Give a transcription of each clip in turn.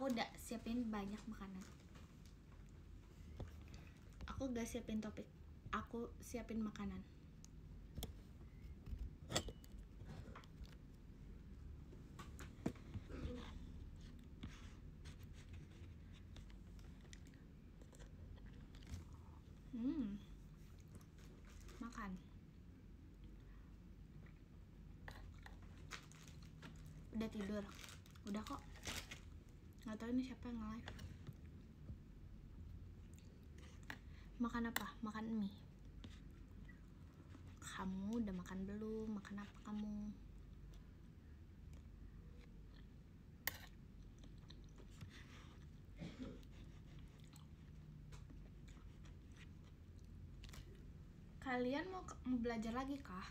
Aku udah siapin banyak makanan. Aku gak siapin topik, aku siapin makanan. Makan. Udah tidur. Udah kok. Gak tahu ini siapa yang nge-live. Makan apa? Makan mie. Kamu udah makan belum? Makan apa kamu? Kalian mau belajar lagi kah?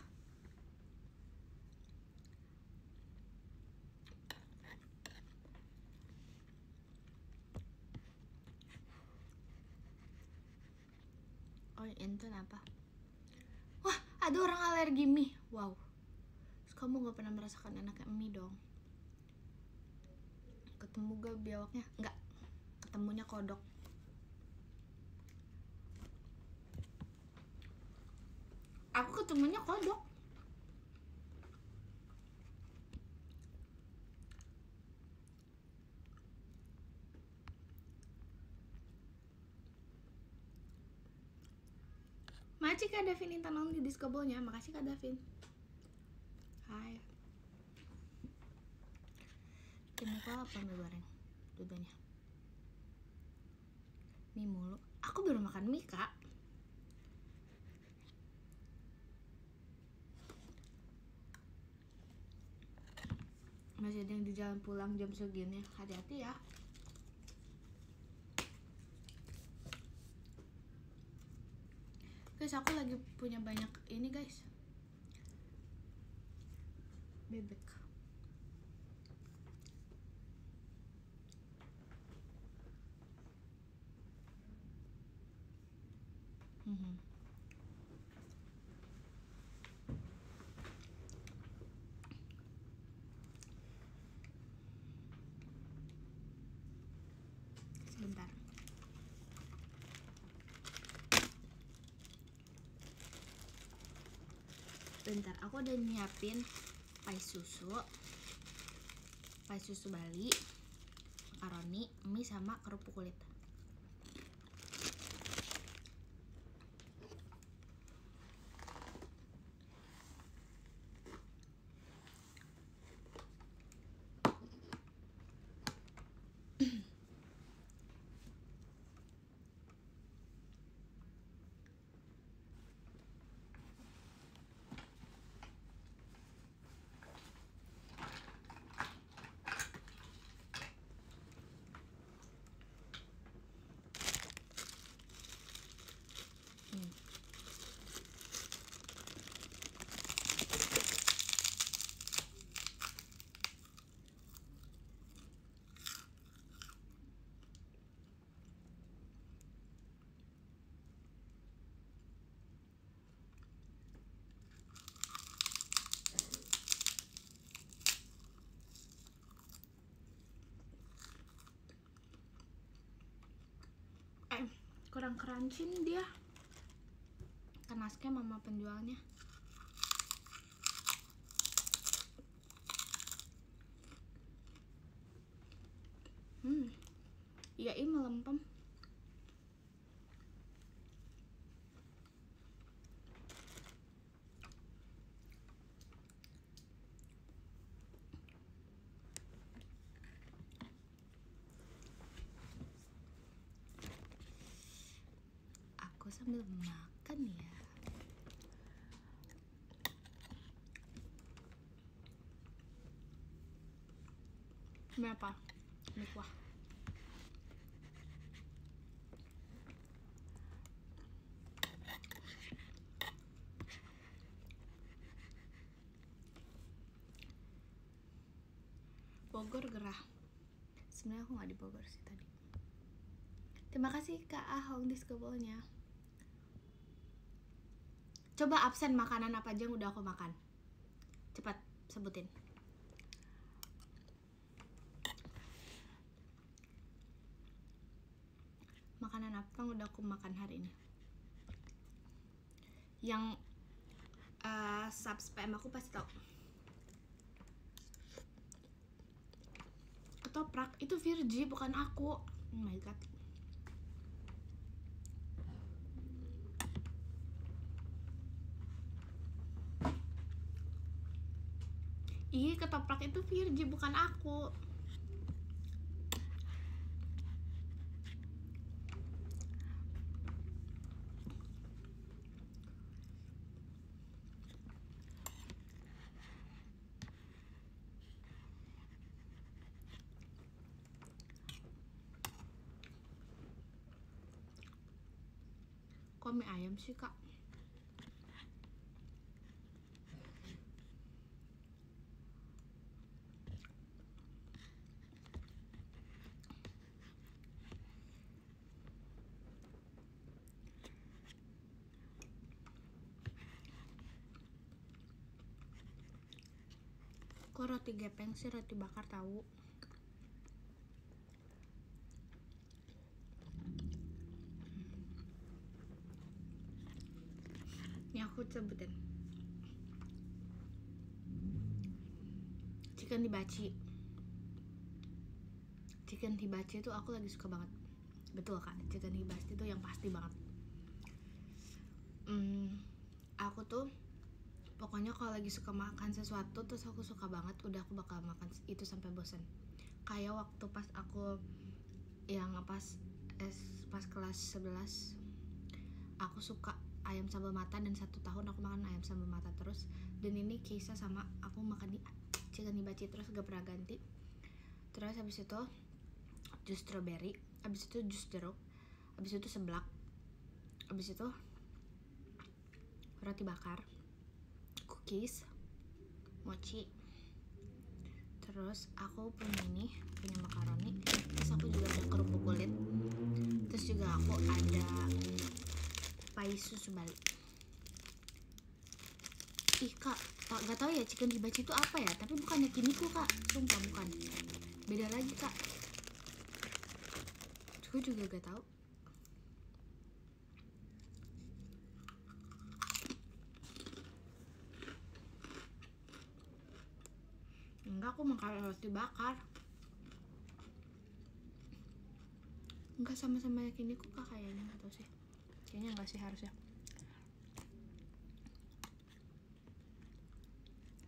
Oh, itu apa? Wah, ada orang alergi mie. Wow. Terus kamu gak pernah merasakan enaknya mie dong? Ketemu gak biawaknya? Enggak. Ketemunya kodok. Aku ketemunya kodok. Makasih Kak Davin Intan di Discobolnya. Makasih Kak Davin. Hai. Bikin muka apa mie goreng? Dudanya mie mulu. Aku baru makan mie Kak. Masih ada yang di jalan pulang jam segini. Hati-hati ya. Guys, aku lagi punya banyak ini guys. Bebek. Sebentar. Bentar, aku udah nyiapin pai susu Bali, makaroni, mie, sama kerupuk kulit. Kurang crunchy nih dia. Kenasnya mama penjualnya. Iya, ini melempem. Aku sambil makan ya. Ini apa? Ini kuah. Bogor gerah. Sebenarnya aku nggak di Bogor sih tadi. Terima kasih Kak Ahong Discobolnya. Coba absen makanan apa aja yang udah aku makan. Cepat sebutin. Makanan apa yang udah aku makan hari ini? Yang subspam aku pasti tahu. Ketoprak itu Virgi, bukan aku. Oh my god. Ih, ketoprak itu Virgi, bukan aku. Kok mie ayam sih, Kak? Kok roti gepeng sih, roti bakar tahu. Ini aku sebutin. Chicken hibachi. Chicken hibachi itu aku lagi suka banget. Betul Kak, chicken hibachi itu yang pasti banget. Aku tuh pokoknya kalau lagi suka makan sesuatu terus aku suka banget, udah aku bakal makan itu sampai bosan. Kayak waktu pas aku yang pas kelas 11, aku suka ayam sambal mata dan 1 tahun aku makan ayam sambal mata terus. Dan ini kisah sama aku makan di chicken hibachi terus gak pernah ganti. Terus habis itu jus strawberry, habis itu jus jeruk, habis itu seblak, habis itu roti bakar, cookies, mochi. Terus aku punya makaroni, terus aku juga ada kerupuk kulit, terus juga aku ada pai susu Bali. Ih Kak, gak tau ya chicken hibachi itu apa ya, tapi bukan yakiniku Kak, sumpah bukan, beda lagi Kak. Aku juga gak tahu. Enggak, aku makan roti bakar. Enggak sama-sama yakiniku Kak kayaknya, gak tau sih. Kayaknya enggak sih, harusnya.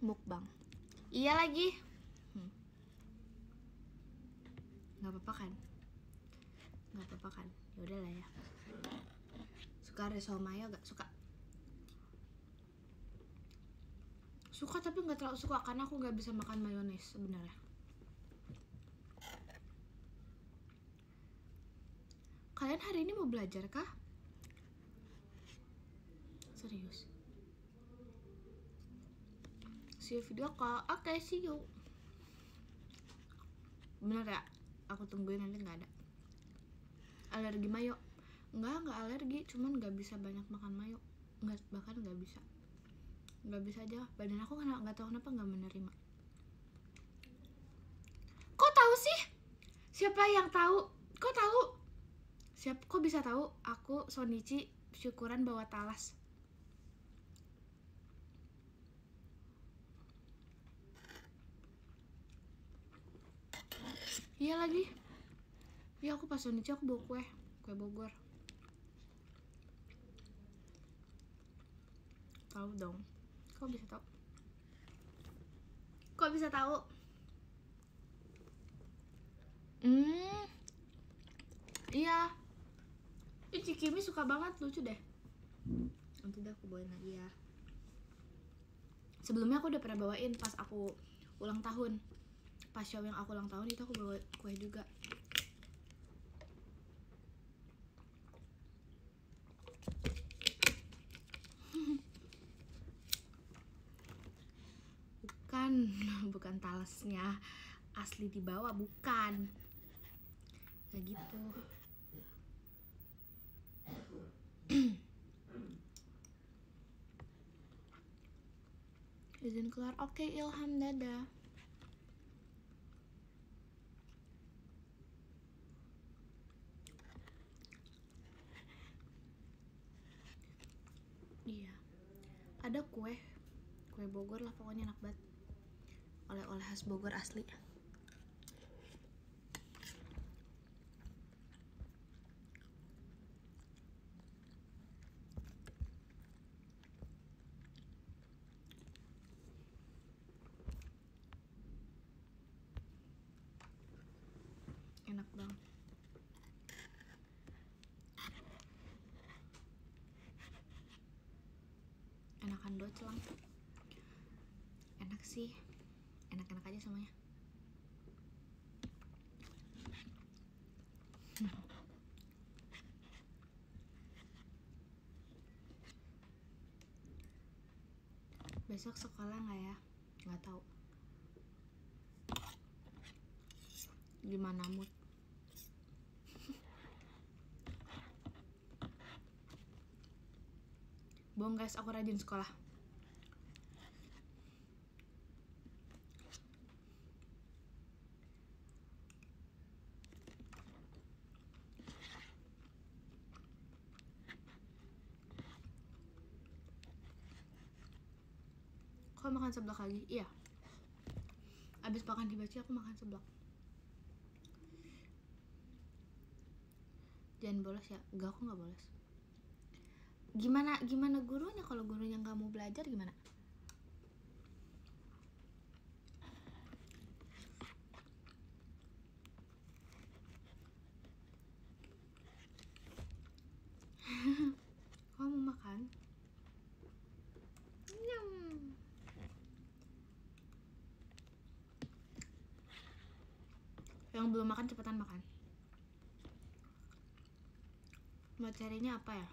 Mukbang. Iya lagi. Gak apa-apa kan? Gak apa-apa kan? Yaudah lah ya. Suka risol mayo gak? Suka. Suka tapi gak terlalu suka karena aku gak bisa makan mayones sebenarnya. Kalian hari ini mau belajar kah? Serius? See you video call. Oke, see you. Bener ya? Aku tungguin, nanti gak ada. Alergi mayo? Enggak alergi, cuman gak bisa banyak makan mayo. Enggak, bahkan gak bisa. Gak bisa aja, badan aku gak tahu kenapa gak menerima. Kok tahu sih? Siapa yang tahu? Kok tahu? Kok bisa tahu? Aku Sonichi syukuran bawa talas. Iya lagi. Iya, aku pas Sonichi aku bawa kue Bogor. Tahu dong. Kok bisa tahu? Kok bisa tahu? Iya. Cikimi suka banget, lucu deh. Nanti deh aku bawain lagi ya. Sebelumnya aku udah pernah bawain pas aku ulang tahun. Pas show yang aku ulang tahun itu aku bawa kue juga. Bukan talasnya asli dibawa, bukan. Kayak gitu. Izin keluar. Oke, Ilham, dadah. Ada kue Bogor lah pokoknya, enak banget. Oleh-oleh khas Bogor asli. Enak banget. Enakan docelang. Enak sih. Enak-enak aja semuanya. Besok sekolah nggak ya? Nggak tahu. Gimana mood? Bohong guys, aku rajin sekolah. Kok makan seblak lagi? Iya. Abis makan hibachi aku makan seblak. Jangan bolos ya. Enggak, aku nggak bolos. Gimana gurunya? Kalau gurunya nggak mau belajar gimana? Kamu mau makan? Nyam. Yang belum makan cepetan makan. Materinya apa ya?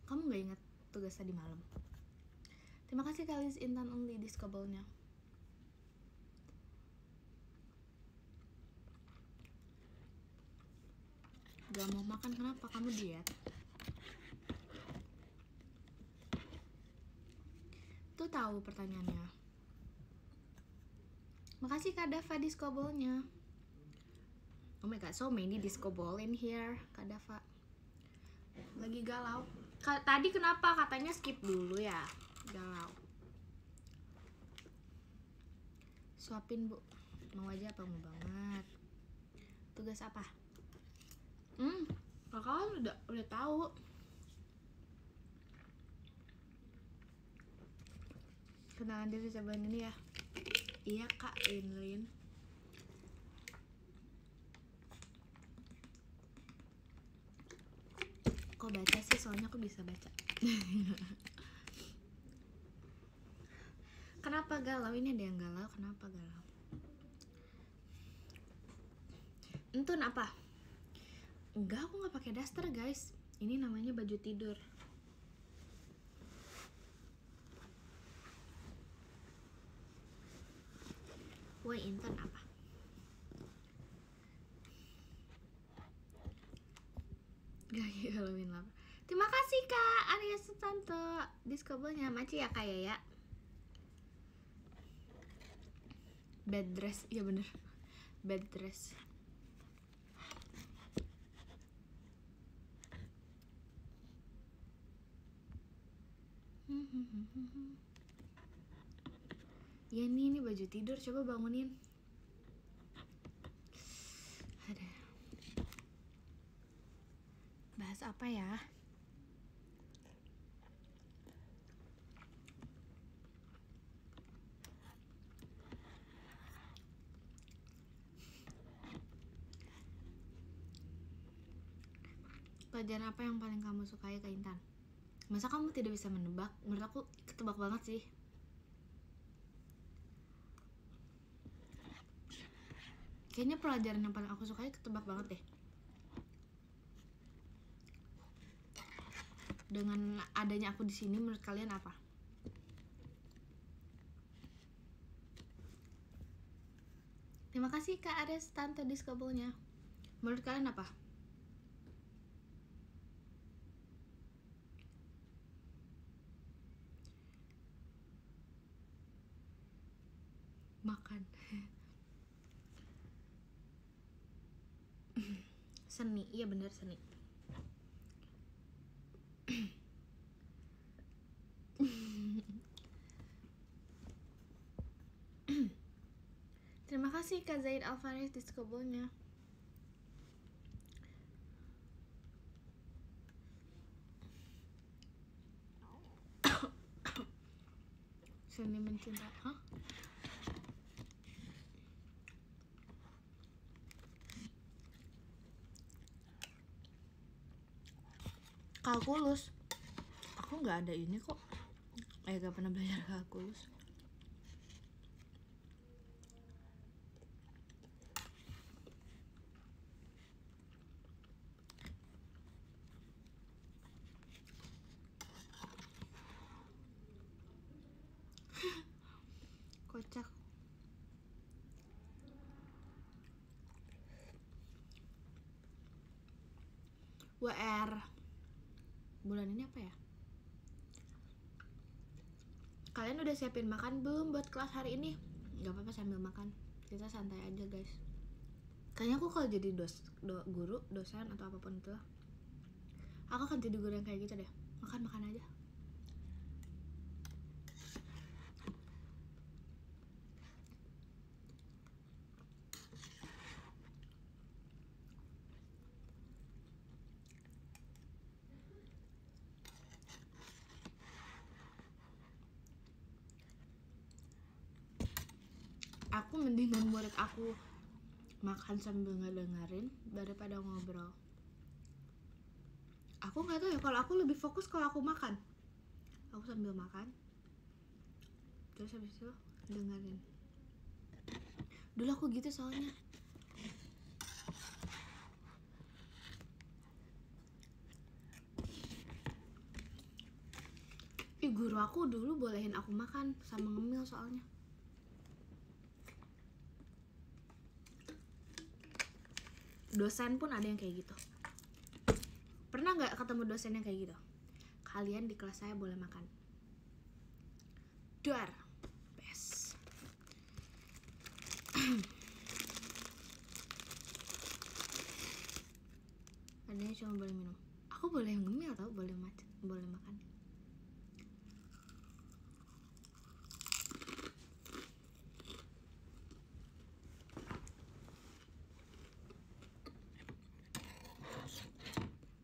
Kamu nggak ingat tugas tadi malam? Terima kasih Kalis Intan Only Discovernya. Gak mau makan, kenapa? Kamu diet? Tuh tahu pertanyaannya. Makasih Kak Dava disco ball-nya. Oh my god, so many disco ball in here, Kak Dava. Lagi galau. Tadi kenapa katanya skip dulu ya? Galau. Suapin Bu. Mau aja apa mau banget? Tugas apa? Kakak udah tahu. Kenalan diri cobain ini ya. Iya Kak Inlin. Kok baca sih? Soalnya aku bisa baca. Kenapa galau? Ini ada yang galau. Kenapa galau? Entun apa? Enggak, aku nggak pakai daster guys. Ini namanya baju tidur. Woi Intan apa? Gak Halloween lapar. Terima kasih Kak Arya Sutanto diskobelnya. Maci ya Kak ya. Bed dress, iya bener. Bed dress. Ya ini baju tidur, coba bangunin. Ada. Bahas apa ya? Pelajaran apa yang paling kamu sukai Kak Intan? Masa kamu tidak bisa menebak? Menurut aku ketebak banget sih. Kayaknya pelajaran yang paling aku sukai ketebak banget deh. Dengan adanya aku di sini, menurut kalian apa? Terima kasih Kak Ares Tante diskobelnya. Menurut kalian apa? Makan. Seni, iya bener seni. Makasih Kak Zaid Alvarez diskobelnya. Sentimen cinta, hah? Kalkulus, aku nggak ada ini kok. Gak pernah belajar kalkulus. Kocak. WR bulan ini apa ya? Kalian udah siapin makan belum buat kelas hari ini? Gak apa-apa sambil makan, kita santai aja guys. Kayaknya aku kalau jadi guru, dosen atau apapun itu lah, aku akan jadi guru yang kayak gitu deh. Makan aja. Aku mendingan murid aku makan sambil ngedengerin daripada ngobrol. Aku nggak tahu ya, kalau aku lebih fokus kalau aku makan. Aku sambil makan, terus habis itu dengerin. Dulu aku gitu soalnya. Guru aku dulu bolehin aku makan sama ngemil soalnya. Dosen pun ada yang kayak gitu. Pernah nggak ketemu dosen yang kayak gitu? Kalian di kelas saya boleh makan. Dar, best. Adanya cuma boleh minum. Aku boleh ngemil tau, boleh makan.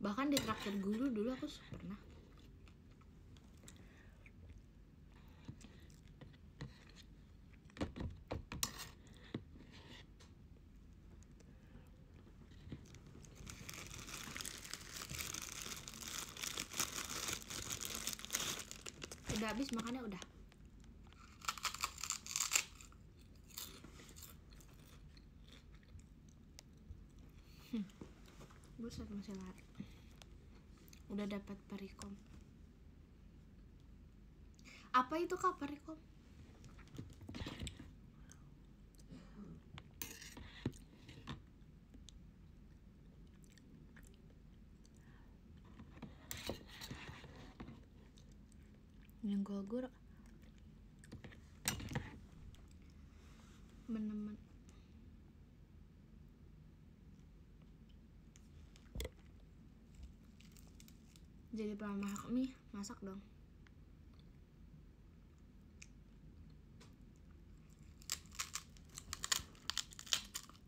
Bahkan di traktir guru dulu aku pernah. Udah habis makannya udah. Buset masih lari. Udah dapat perikom. Apa itu Kak perikom? Nyenggol guru. Menemen. Jadi pelama mie, masak dong.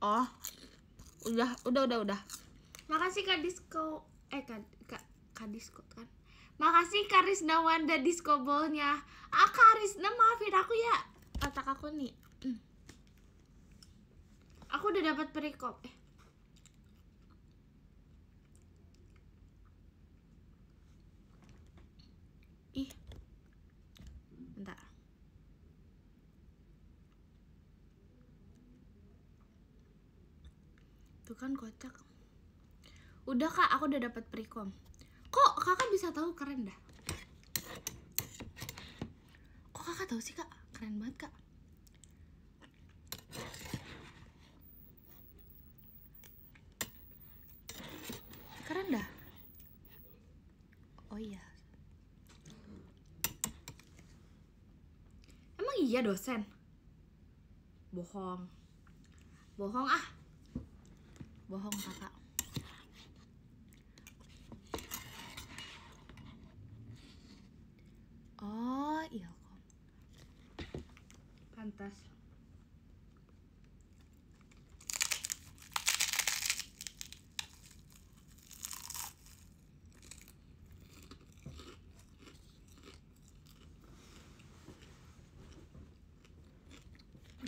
Oh, udah. Makasih Kak Disko, Kak Disko kan. Makasih Kak Rizna Wanda diskobolnya. Kak Rizna maafin aku ya, otak aku nih. Aku udah dapat perikop. Bentar. Tuh kan kocak. Udah Kak, aku udah dapat perikom. Kok Kakak bisa tahu? Keren dah. Kok Kakak tahu sih Kak? Keren banget Kak. Keren dah. Oh iya. Emang iya dosen? Bohong ah. Bohong Kakak. Oh iya kok. Pantas.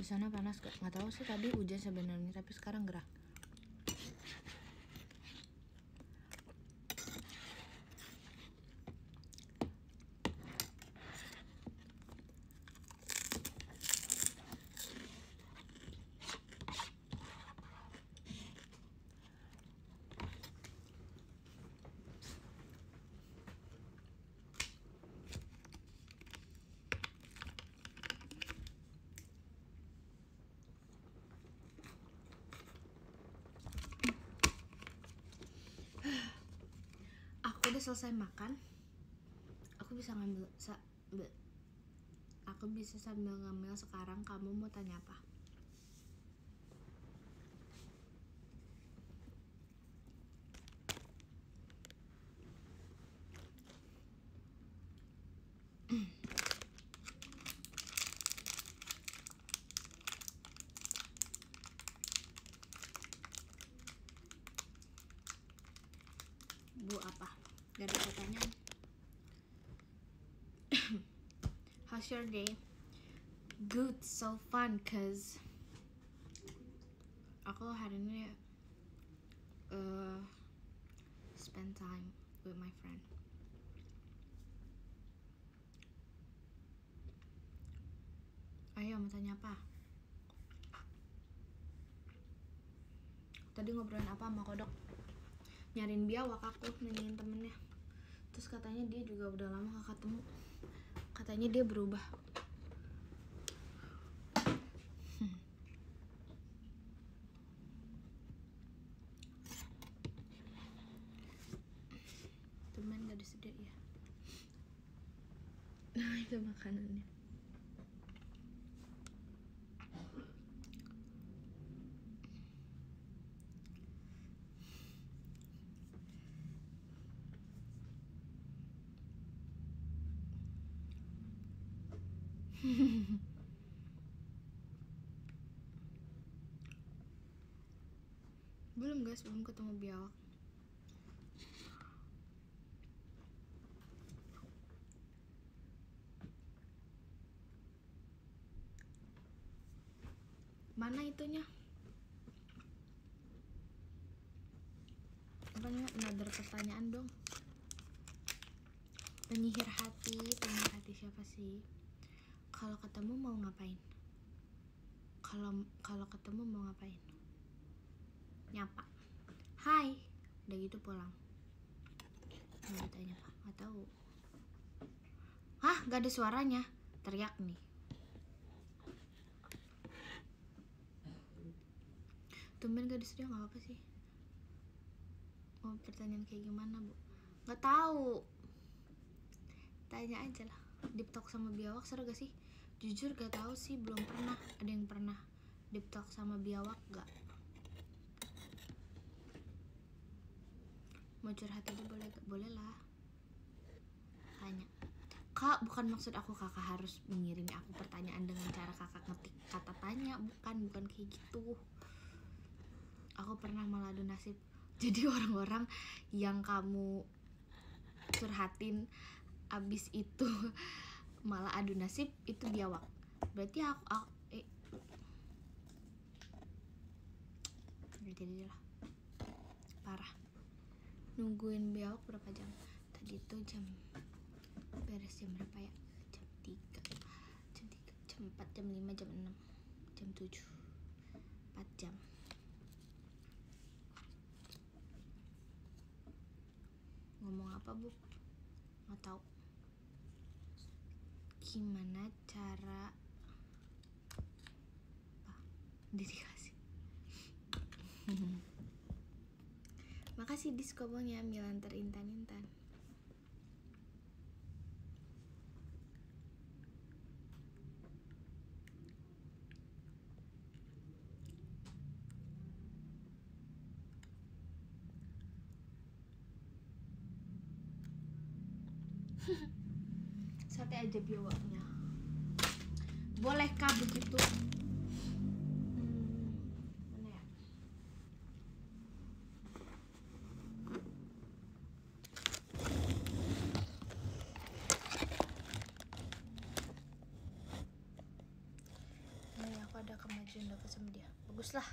sana panas gak? Nggak tahu sih, tadi hujan sebenarnya tapi sekarang gerah. Aku udah selesai makan. Aku bisa sambil ngambil sekarang. Kamu mau tanya apa? Bu apa? Gak ada pertanyaan. How's your day? Good, so fun, cause aku hari ini spend time with my friend. Ayo, mau tanya apa? Tadi ngobrolin apa sama Kodok? Nyariin biawak, aku nanyain temennya. Terus katanya dia juga udah lama gak ketemu. Katanya dia berubah. Temen gak disediain ya. Nah, itu makanannya. Belum guys, belum ketemu biawak. Mana itunya? Apanya? Another pertanyaan dong. Penyihir hati siapa sih? Kalau ketemu mau ngapain? Kalau ketemu mau ngapain? Nyapa. Hai. Udah gitu pulang. Nggak ditanya apa? Nggak tahu. Hah? Gak ada suaranya. Teriak nih. Tumben gak disedia, nggak apa sih. Mau pertanyaan kayak gimana, Bu? Nggak tahu. Tanya aja lah. Deep talk sama biawak seru gak sih? Jujur gak tahu sih, belum pernah. Ada yang pernah deep talk sama biawak gak? Mau curhat aja boleh gak? Boleh lah. Tanya. Kak, bukan maksud aku kakak harus mengirimi aku pertanyaan dengan cara kakak ngetik kata tanya. Bukan kayak gitu. Aku pernah meladu nasib. Jadi orang-orang yang kamu curhatin abis itu malah adu nasib, itu biawak. Berarti aku jadi lah parah. Nungguin biawak berapa jam? Tadi tuh beres jam berapa ya? Jam 3, jam 4, jam 5, jam 6, jam 7, 4 jam. Ngomong apa, Bu? Nggak tahu. Gimana cara dedikasi? Makasih diskobonya Milan terintan-intan. Sate aja biawaknya. Bolehkah begitu? Mana ya? Aku ada akan majuin deket sama dia. Bagus lah.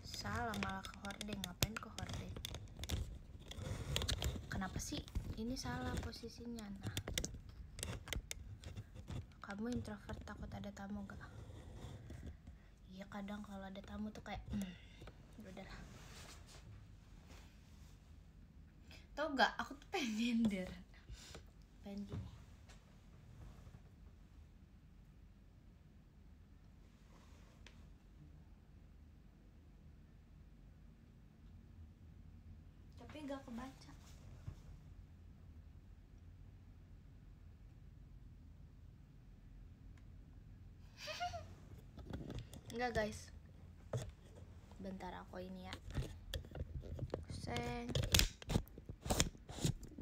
Salah, malah ke hordeng. Ngapain ke hordeng? Kenapa sih ini salah posisinya? Nah, kamu introvert takut ada tamu gak? Iya, kadang kalau ada tamu tuh kayak udahlah. Tau gak, aku tuh pengen nyender, pengen gini. Tapi gak kebaca. Enggak guys, bentar aku ini ya. Seng.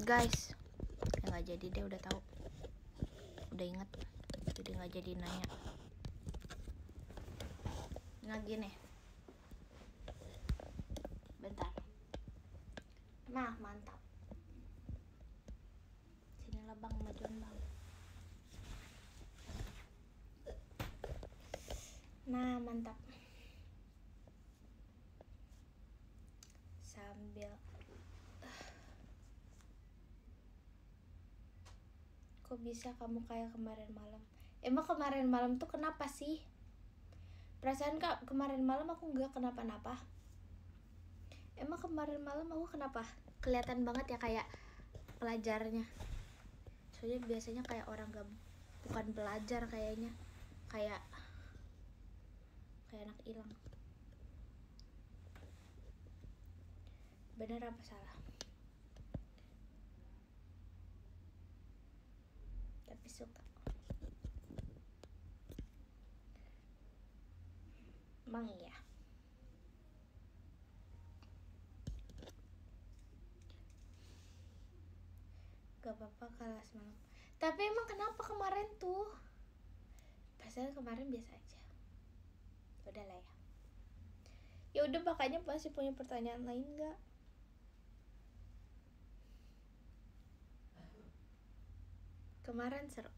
Guys, nggak jadi deh, udah tahu, udah inget, jadi nggak jadi nanya. Nah gini, bentar. Nah mantap. Sinilah bang, majuan bang. Nah mantap. Sambil kok bisa kamu kayak kemarin malam? Emang kemarin malam tuh kenapa sih? Perasaan kak kemarin malam aku nggak kenapa-napa. Emang kemarin malam aku kenapa? Kelihatan banget ya kayak pelajarnya. Soalnya biasanya kayak orang gak, bukan belajar kayaknya, kayak anak hilang. Bener apa salah? Tapi suka. Emang iya. Gak apa-apa kalah semalam. Tapi emang kenapa kemarin tuh? Padahal kemarin biasa aja. Udah lah ya. Ya udah, makanya pasti punya pertanyaan lain nggak? Kemarin seru.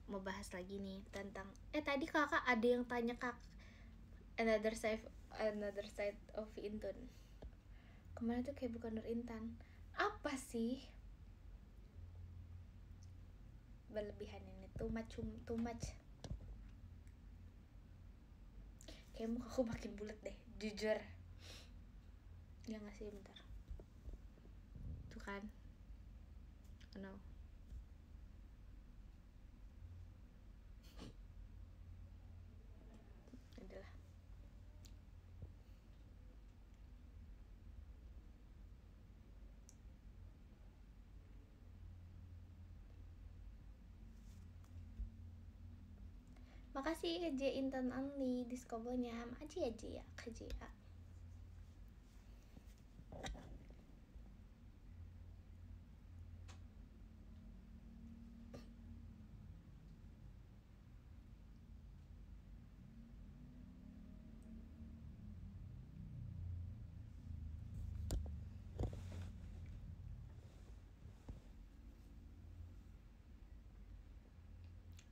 Mau bahas lagi nih tentang tadi kakak ada yang tanya kak another side of Intun. Kemarin tuh kayak bukan Nur Intan. Apa sih? Berlebihan ini too much. Kayak muka aku makin bulat deh, jujur. Ya nggak sih, bentar. Tuh kan. Oh no. Adalah. Makasih KJ Intan Only diskobolnya. Makasih ya KJ ya.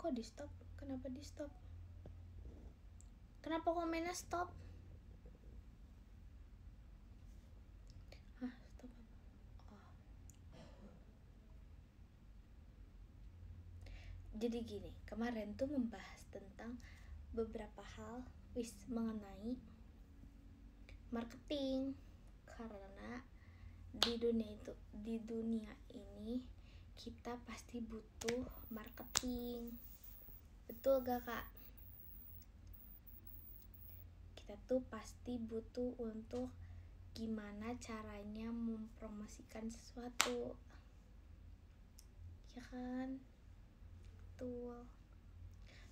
Kok di stop? Kenapa di stop? Kenapa komennya stop? Hah, stop apa? Oh. Jadi gini, kemarin tuh membahas tentang beberapa hal mengenai marketing, karena di dunia ini kita pasti butuh marketing. Betul gak kak? Kita tuh pasti butuh untuk gimana caranya mempromosikan sesuatu, ya kan? Tuh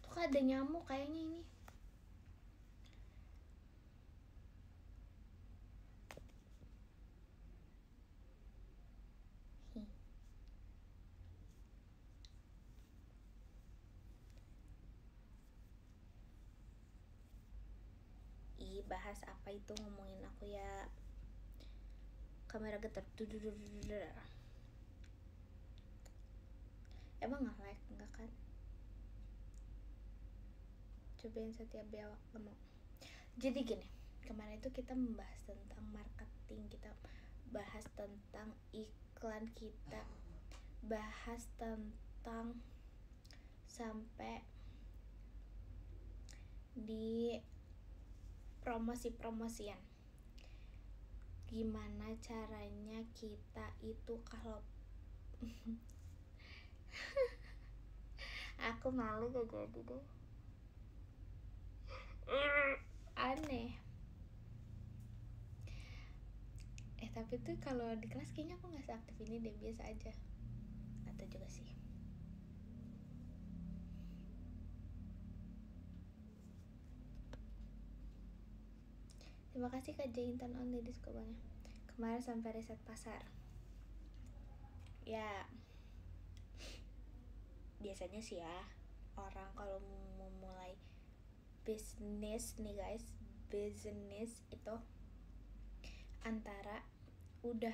kan ada nyamuk kayaknya ini. Bahas apa itu, ngomongin aku ya. Kamera getar. Emang nge-like enggak kan? Cobain setiap biawak nggak mau. Jadi gini, kemarin itu kita membahas tentang marketing, kita bahas tentang iklan, kita bahas tentang sampai di promosi-promosian. Gimana caranya kita itu kalau aku malu gak jadi deh. Aneh. Tapi tuh kalau di kelas kayaknya aku nggak seaktif ini deh, biasa aja. Atau juga sih. Terima kasih Kak Jaintan on di diskobannya. Kemarin sampai riset pasar. Ya, biasanya sih ya, orang kalau mau mulai bisnis nih guys, bisnis itu antara udah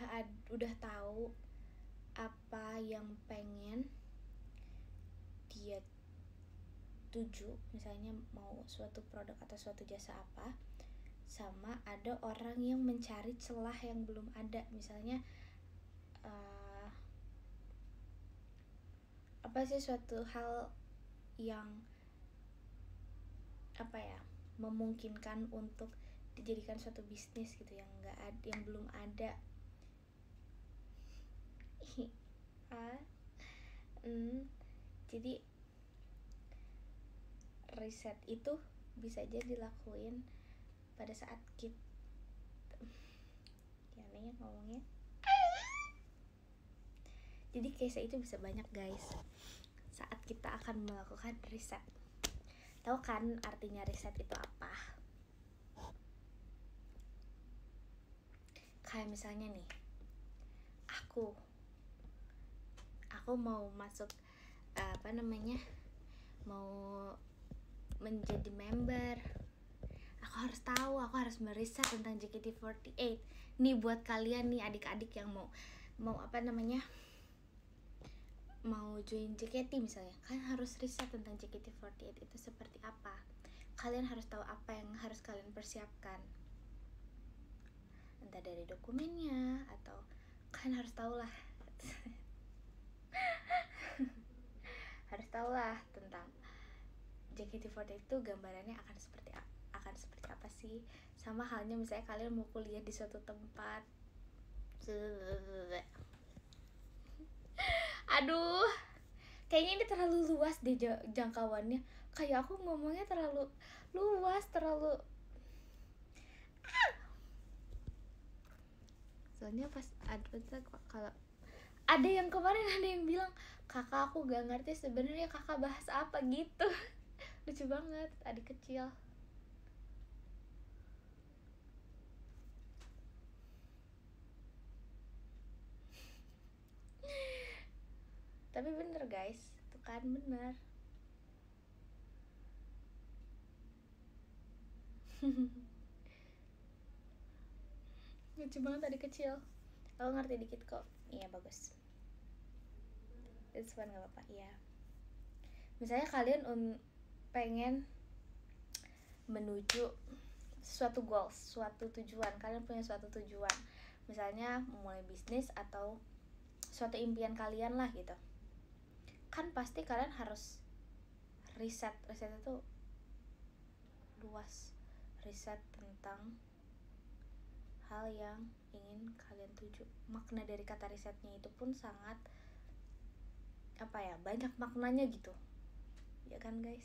tahu apa yang pengen dia tuju, misalnya mau suatu produk atau suatu jasa apa, sama ada orang yang mencari celah yang belum ada, misalnya apa sih suatu hal yang apa ya, memungkinkan untuk dijadikan suatu bisnis gitu, yang nggak ada, yang belum ada. Jadi riset itu bisa aja dilakuin pada saat kita ya ngomongnya. Jadi case itu bisa banyak guys saat kita akan melakukan riset. Tahu kan artinya riset itu apa? Kayak misalnya nih, aku mau masuk mau menjadi member, aku harus tahu, aku harus meriset tentang JKT48. Nih buat kalian nih adik-adik yang mau mau join JKT misalnya, kalian harus riset tentang JKT48 itu seperti apa. Kalian harus tahu apa yang harus kalian persiapkan, entah dari dokumennya atau kalian harus tahu lah harus tahu lah tentang JKT48 itu gambarannya akan seperti apa sih. Sama halnya misalnya kalian mau kuliah di suatu tempat, aduh kayaknya ini terlalu luas deh jangkauannya, kayak aku ngomongnya terlalu luas, soalnya pas kalau ada yang kemarin ada yang bilang, kakak aku gak ngerti sebenarnya kakak bahas apa gitu. Lucu banget, adik kecil. Tapi bener guys, tuh kan bener. Lucu banget adik kecil. Aku ngerti dikit kok. Iya bagus. It's fun, gak apa-apa. Iya. Misalnya kalian pengen menuju suatu goals, suatu tujuan. Kalian punya suatu tujuan, misalnya memulai bisnis atau suatu impian kalian lah gitu. Kan pasti kalian harus riset itu luas, riset tentang hal yang ingin kalian tuju. Makna dari kata risetnya itu pun sangat banyak maknanya gitu ya kan guys.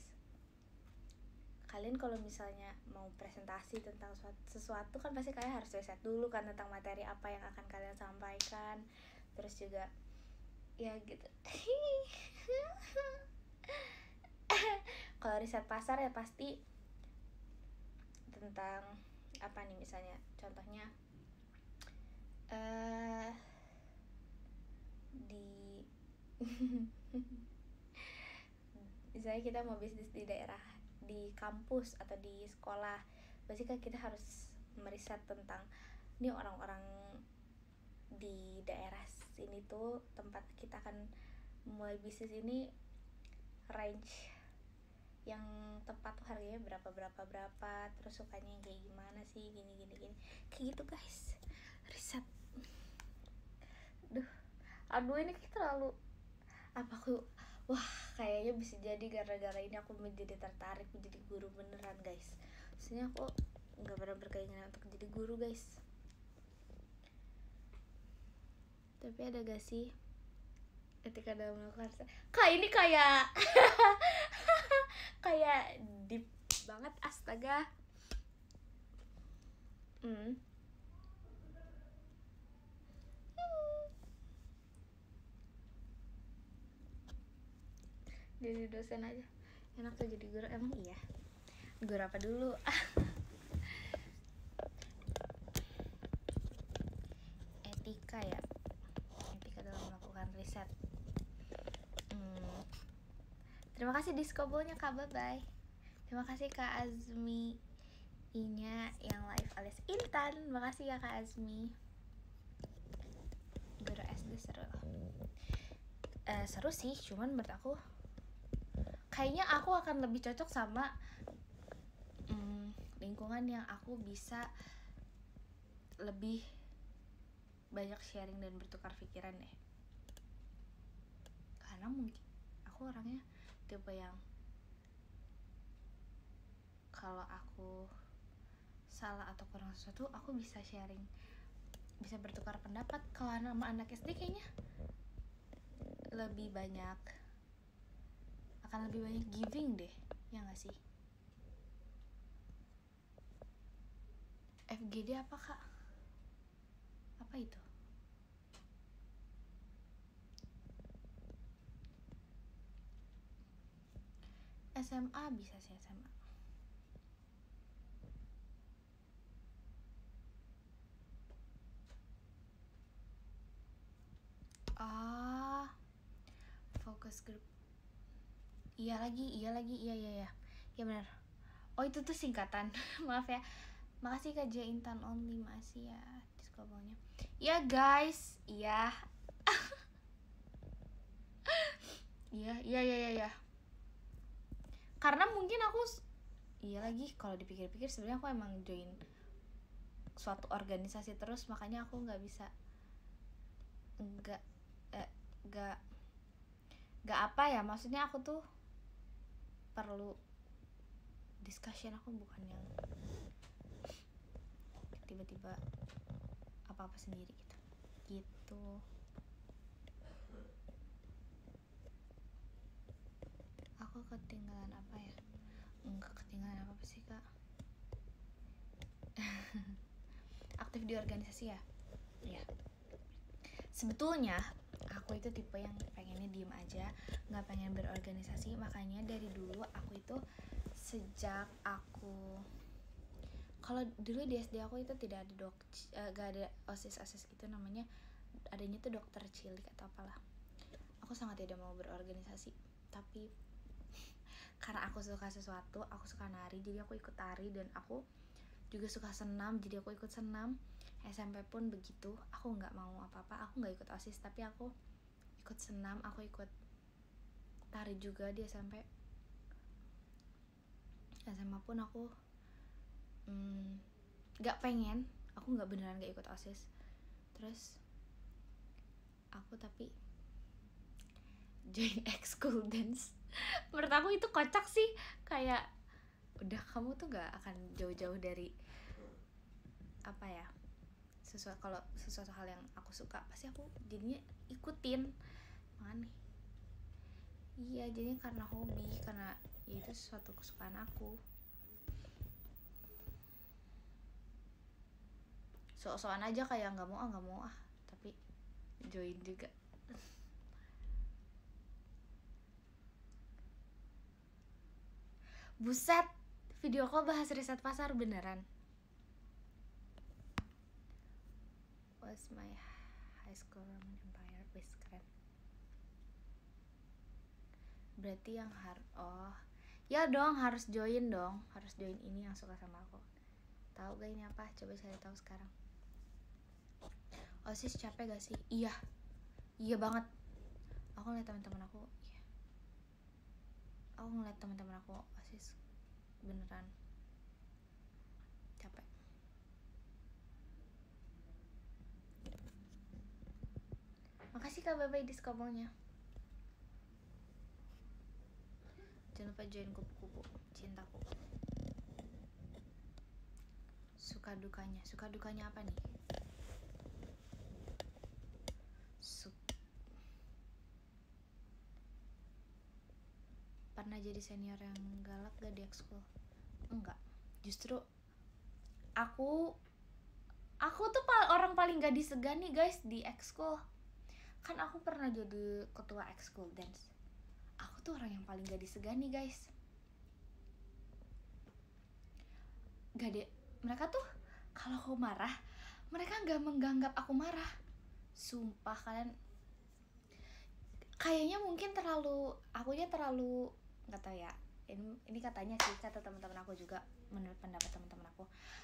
Kalian kalau misalnya mau presentasi tentang sesuatu kan pasti kalian harus riset dulu kan tentang materi apa yang akan kalian sampaikan. Terus juga ya gitu. Kalau riset pasar ya pasti tentang apa nih, misalnya contohnya misalnya kita mau bisnis di daerah, di kampus atau di sekolah, pasti kan kita harus meriset tentang ini orang-orang di daerah sini tuh tempat kita akan mulai bisnis ini range yang tepat tuh harganya berapa, terus sukanya yang kayak gimana sih, gini kayak gitu guys, riset. Aduh ini terlalu apa aku, wah kayaknya bisa jadi gara-gara ini aku menjadi tertarik menjadi guru beneran guys. Maksudnya aku nggak pernah berkeinginan untuk jadi guru guys, tapi ada gak sih ketika dalam melakukan ini kayak kayak deep banget, astaga. Jadi dosen aja enak tuh, jadi guru emang iya. Guru apa dulu? Etika ya, etika dalam melakukan riset. Terima kasih diskobelnya Kak, bye-bye. Terima kasih Kak Azmi nya yang live alias Intan. Terima kasih ya Kak Azmi. Guru SD seru. Seru sih, cuman menurut aku kayaknya aku akan lebih cocok sama lingkungan yang aku bisa lebih banyak sharing dan bertukar pikiran deh. Karena mungkin aku orangnya tipe yang kalau aku salah atau kurang sesuatu aku bisa sharing, bisa bertukar pendapat. Kalau sama anak SD kayaknya lebih banyak, akan lebih banyak giving deh, ya nggak sih? FGD apa Kak? Apa itu? SMA bisa sih, SMA. Focus group. Iya benar. Oh itu tuh singkatan. Maaf ya. Makasih Kak J Intan only, makasih ya diskobolnya. Ya guys, iya. Iya. Karena mungkin aku kalau dipikir-pikir sebenarnya aku emang join suatu organisasi terus, makanya aku nggak bisa nggak apa ya, maksudnya aku tuh perlu discussion, aku bukan yang tiba-tiba apa-apa sendiri gitu. Aku ketinggalan apa ya? Enggak ketinggalan apa sih Kak. Aktif di organisasi ya? Iya. Sebetulnya aku itu tipe yang pengennya diem aja, nggak pengen berorganisasi. Makanya dari dulu aku itu sejak aku, kalau dulu di SD aku itu tidak ada gak ada osis gitu namanya, adanya tuh dokter cilik atau apalah. Aku sangat tidak mau berorganisasi, tapi karena aku suka sesuatu, aku suka nari, jadi aku ikut tari, dan aku juga suka senam, jadi aku ikut senam. SMP pun begitu, aku nggak mau apa-apa, aku nggak ikut OSIS, tapi aku ikut senam, aku ikut tari juga di SMP. SMA pun aku nggak pengen, aku nggak beneran nggak ikut OSIS. Terus aku tapi join ekskul dance. Menurut aku itu kocak sih, kayak udah kamu tuh nggak akan jauh-jauh dari apa ya, kalau sesuatu hal yang aku suka pasti aku jadinya ikutin. Mana iya, jadinya karena hobi, karena ya itu sesuatu kesukaan aku. Sok-sokan aja kayak nggak mau tapi join juga. Buset, video call bahas riset pasar beneran. Was my high school Roman Empire, best keren. Berarti yang ya dong, harus join ini yang suka sama aku. Tahu gak ini apa? Coba cari tahu sekarang. OSIS capek gak sih? Iya banget. aku ngeliat teman-teman aku, OSIS beneran capek. Makasih Kak Babai diskomonya. Jangan lupa join kupu-kupu cintaku. Suka dukanya apa nih? Pernah jadi senior yang galak gak di ekskul? Enggak, justru aku tuh orang paling gak disegani guys di ekskul. Kan aku pernah jadi ketua ekskul dance. Aku tuh orang yang paling gak disegani guys. Gak deh, mereka tuh kalau aku marah, mereka gak menganggap aku marah. Sumpah kalian, kayaknya mungkin akunya terlalu nggak tahu ya, ini katanya sih, kata teman-teman aku juga, menurut pendapat teman-teman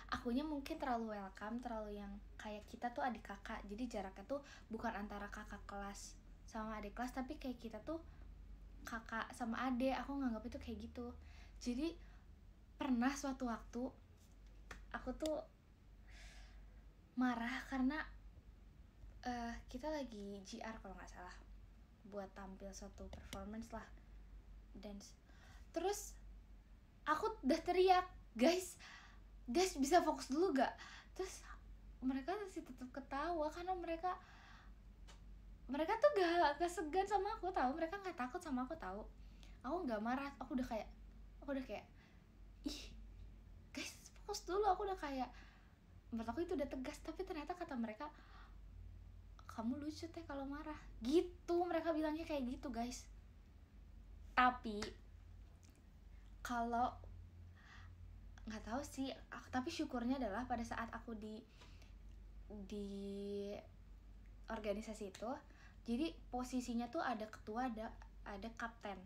akunya mungkin terlalu welcome, terlalu yang kayak kita tuh adik kakak. Jadi jaraknya tuh bukan antara kakak kelas sama adik kelas, tapi kayak kita tuh kakak sama adik. Aku nganggap itu kayak gitu. Jadi pernah suatu waktu aku tuh marah karena kita lagi GR kalau nggak salah, buat tampil suatu performance lah, dance. Terus aku udah teriak, guys bisa fokus dulu gak? Terus mereka masih tetap ketawa karena mereka tuh gak segan sama aku, tahu. Mereka nggak takut sama aku, tahu. Aku nggak marah, aku udah kayak ih guys fokus dulu. Aku udah kayak, menurut aku itu udah tegas, tapi ternyata kata mereka, kamu lucu teh kalau marah gitu. Mereka bilangnya kayak gitu guys. Tapi kalau nggak tahu sih, tapi syukurnya adalah pada saat aku di organisasi itu, jadi posisinya tuh ada ketua, ada kapten.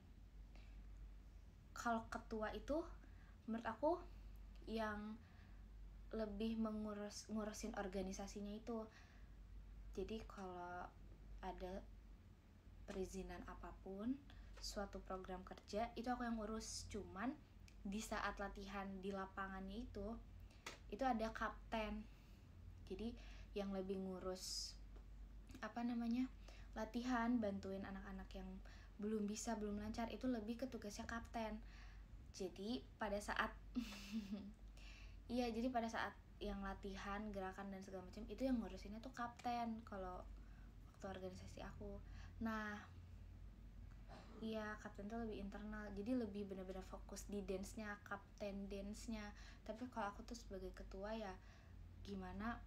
Kalau ketua itu menurut aku yang lebih ngurusin organisasinya itu. Jadi kalau ada perizinan apapun, suatu program kerja, itu aku yang ngurus. Cuman di saat latihan di lapangannya itu ada kapten. Jadi yang lebih ngurus latihan, bantuin anak-anak yang belum lancar, itu lebih ke tugasnya kapten. Jadi pada saat jadi pada saat yang latihan, gerakan dan segala macam, itu yang ngurusinnya tuh kapten kalau waktu organisasi aku. Nah, kapten tuh lebih internal, jadi lebih benar-benar fokus di dance-nya, kapten dance-nya. Tapi kalau aku tuh sebagai ketua ya gimana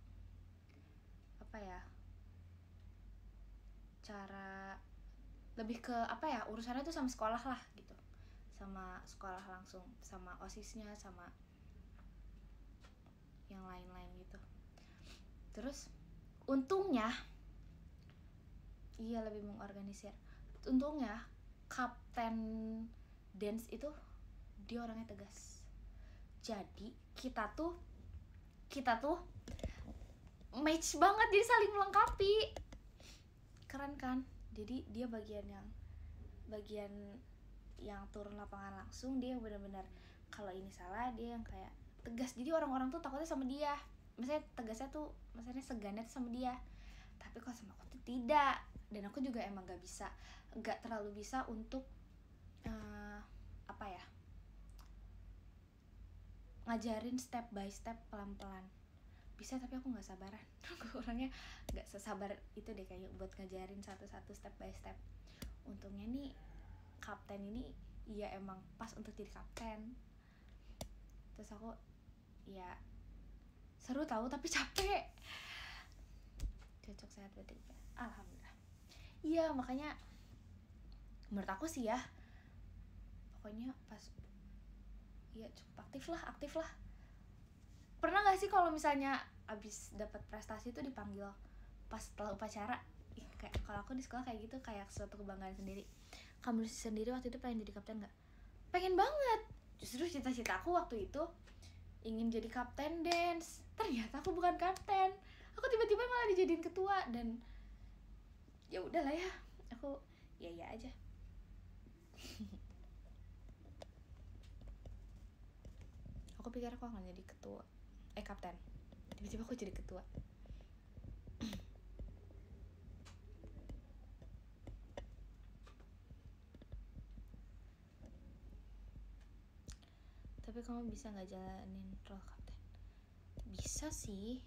cara lebih ke urusannya tuh sama sekolah lah gitu, sama sekolah langsung, sama OSIS-nya, sama yang lain-lain gitu. Terus untungnya lebih mengorganisir. Untungnya kapten dance itu dia orangnya tegas. Jadi kita tuh match banget, jadi saling melengkapi. Keren kan? Jadi dia bagian yang turun lapangan langsung, dia yang benar-benar kalau ini salah dia yang kayak tegas. Jadi orang-orang tuh takutnya sama dia, maksudnya tegasnya tuh, maksudnya segannya tuh sama dia. Tapi kalau sama aku tuh tidak. Dan aku juga emang gak terlalu bisa untuk ngajarin step by step, pelan-pelan. Bisa, tapi aku gak sabaran. Aku orangnya gak sesabar itu deh kayaknya buat ngajarin satu-satu, step by step. Untungnya nih kapten ini emang pas untuk jadi kapten. Terus aku seru tahu, tapi capek. Cocok, sehat, betul. Alhamdulillah. Makanya menurut aku sih ya, pokoknya pas cukup aktif lah. Pernah gak sih kalau misalnya abis dapat prestasi itu dipanggil pas setelah upacara? Kayak kalau aku di sekolah kayak gitu, kayak suatu kebanggaan sendiri. Kamu sendiri waktu itu pengen jadi kapten gak? Pengen banget. Justru cita-cita aku waktu itu ingin jadi kapten dance. Ternyata aku bukan kapten. Aku tiba-tiba malah dijadiin ketua, dan ya udahlah ya. Aku ya aja. Aku pikir aku akan jadi kapten, tiba-tiba aku jadi ketua. Tapi kamu bisa nggak jalanin role kapten? Bisa sih.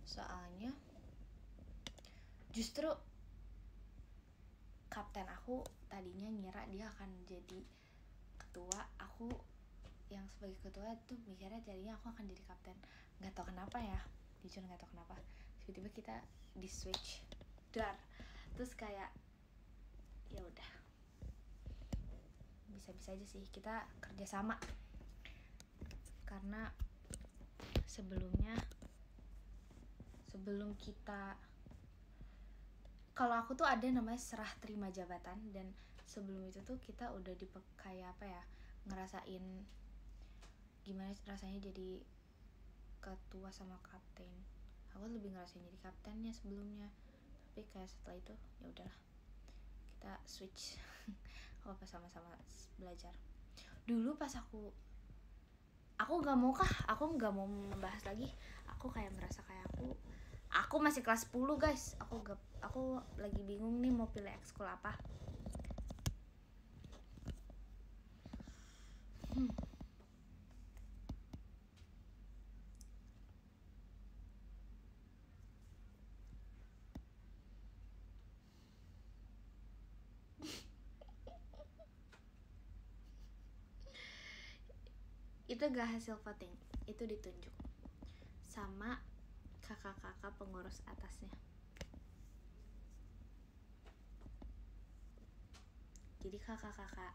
Soalnya justru kapten aku tadinya ngira dia akan jadi ketua. Aku yang sebagai ketua tuh mikirnya jadinya aku akan jadi kapten. Nggak tahu kenapa ya, jujur nggak tahu kenapa. Tiba-tiba kita di switch, terus kayak ya udah, bisa-bisa aja sih kita kerja sama. Karena sebelum kita, kalau aku tuh ada namanya serah terima jabatan, dan sebelum itu tuh kita udah kayak apa ya, ngerasain gimana rasanya jadi ketua sama kapten. Aku lebih ngerasain jadi kaptennya sebelumnya, tapi kayak setelah itu ya udahlah, kita switch. Apa sama-sama belajar. Dulu pas aku nggak mau membahas lagi. Aku kayak merasa kayak aku masih kelas 10 guys. Aku lagi bingung nih mau pilih ekskul apa. Itu gak hasil voting, itu ditunjuk sama kakak-kakak pengurus atasnya. Jadi kakak-kakak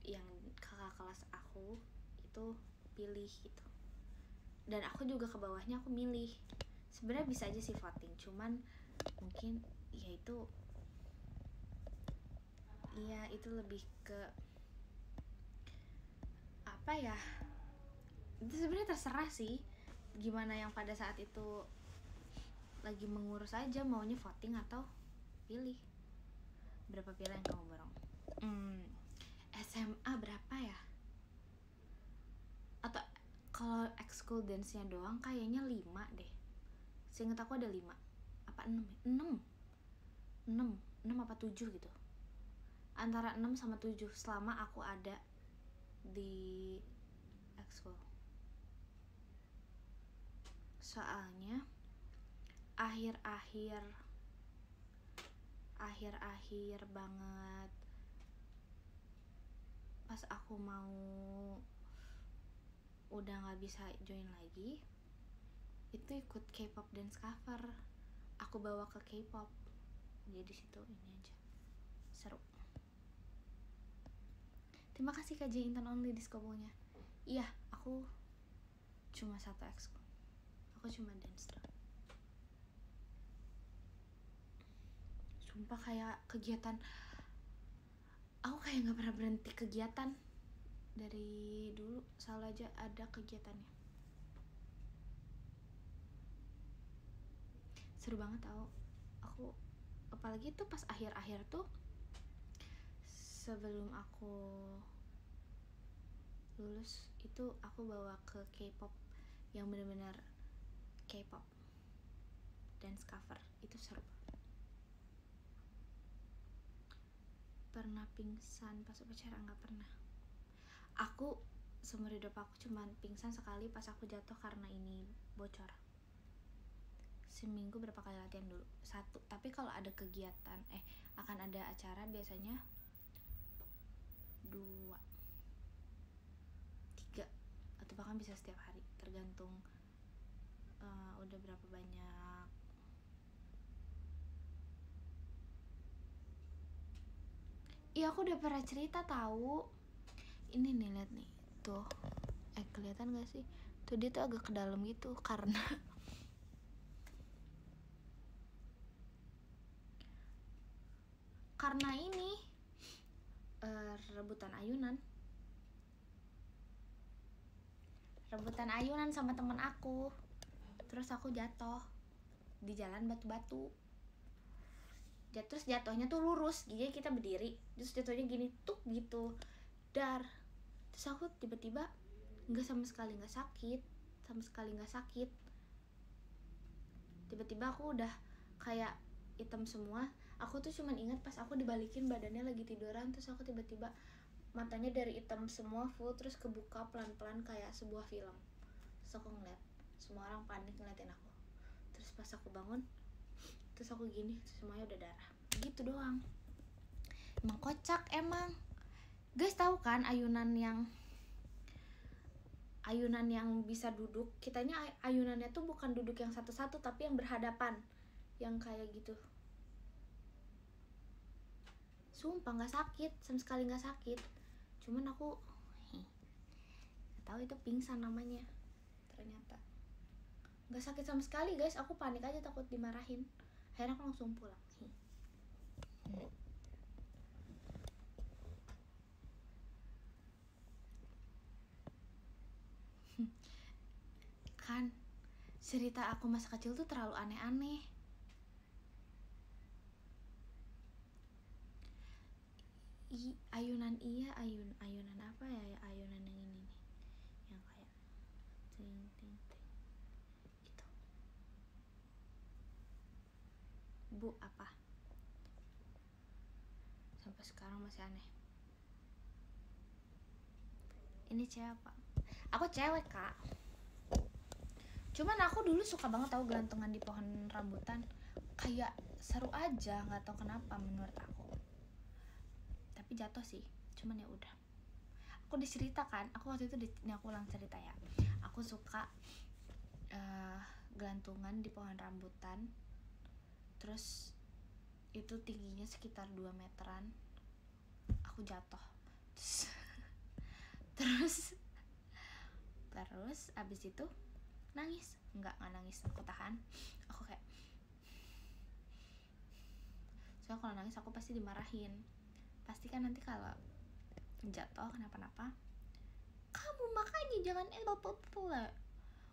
yang kakak kelas aku itu pilih gitu, dan aku juga ke bawahnya aku milih. Sebenarnya bisa aja sih voting, cuman mungkin ya itu lebih ke apa ya, itu sebenarnya terserah sih gimana yang pada saat itu lagi mengurus aja, maunya voting atau pilih. Berapa pilihan yang kamu borong? SMA berapa ya? Atau kalau ekskul dance-nya doang kayaknya 5 deh. Seinget aku ada 5 apa 6 ya? 6 apa 7 gitu. Antara 6 sama 7 selama aku ada di ekskul. Soalnya akhir-akhir banget pas aku mau udah nggak bisa join lagi, itu ikut K-pop dance cover. Aku bawa ke K-pop, jadi situ ini aja seru. Terima kasih KJ Intern Only Discobonya. Iya, aku cuma satu ekskul, aku cuma dance doang. Sumpah kayak kegiatan, aku kayak nggak pernah berhenti kegiatan dari dulu, selalu aja ada kegiatannya. Seru banget tau. Aku apalagi tuh pas akhir-akhir tuh, sebelum aku lulus itu aku bawa ke K-pop yang benar-benar K-pop dance cover. Itu seru. Pernah pingsan pas upacara? Nggak pernah. Aku seumur hidup aku cuman pingsan sekali pas aku jatuh karena ini bocor. Seminggu berapa kali latihan dulu? 1. Tapi kalau ada kegiatan akan ada acara biasanya 2, 3, atau bahkan bisa setiap hari, tergantung udah berapa banyak. Iya, aku udah pernah cerita tahu. Ini nih, lihat nih tuh, kelihatan gak sih tuh, dia tuh agak ke dalam gitu karena ini rebutan ayunan sama temen aku, terus aku jatuh. di jalan batu-batu. Terus jatuhnya tuh lurus, jadi kita berdiri, terus jatuhnya gini tuk gitu, dar. Terus aku tiba-tiba sama sekali nggak sakit. Tiba-tiba aku udah kayak hitam semua. Aku tuh cuman ingat pas aku dibalikin badannya lagi tiduran, terus aku tiba-tiba matanya dari hitam semua full terus kebuka pelan-pelan kayak sebuah film. Terus aku ngeliat semua orang panik ngeliatin aku. Terus pas aku bangun, terus aku gini, semuanya udah darah. Gitu doang. Emang kocak emang. Guys tahu kan ayunan yang bisa duduk? Kitanya ayunannya tuh bukan duduk yang satu-satu tapi yang berhadapan, yang kayak gitu. Sumpah nggak sakit, sama sekali nggak sakit. Cuman aku nggak tahu itu pingsan namanya. Ternyata nggak sakit sama sekali guys. Aku panik aja takut dimarahin. Akhirnya aku langsung pulang. Kan cerita aku masa kecil tuh terlalu aneh-aneh. Ayunan ayunan apa ya? Ayunan yang ini nih, yang kayak ting ting ting gitu. Bu apa? Sampai sekarang masih aneh. Ini cewek apa? Aku cewek kak. Cuman aku dulu suka banget tahu gelantungan di pohon rambutan. Kayak seru aja, nggak tahu kenapa menurut aku. Tapi jatuh sih, cuman ya udah. Aku diceritakan, aku waktu itu ini aku ulang cerita ya. Aku suka gelantungan di pohon rambutan. Terus itu tingginya sekitar 2 meteran. Aku jatuh. Terus abis itu nangis. Enggak nangis, aku tahan. Aku kayak, soalnya kalau nangis aku pasti dimarahin. Pasti kan nanti kalau jatuh kenapa-napa, kamu makanya jangan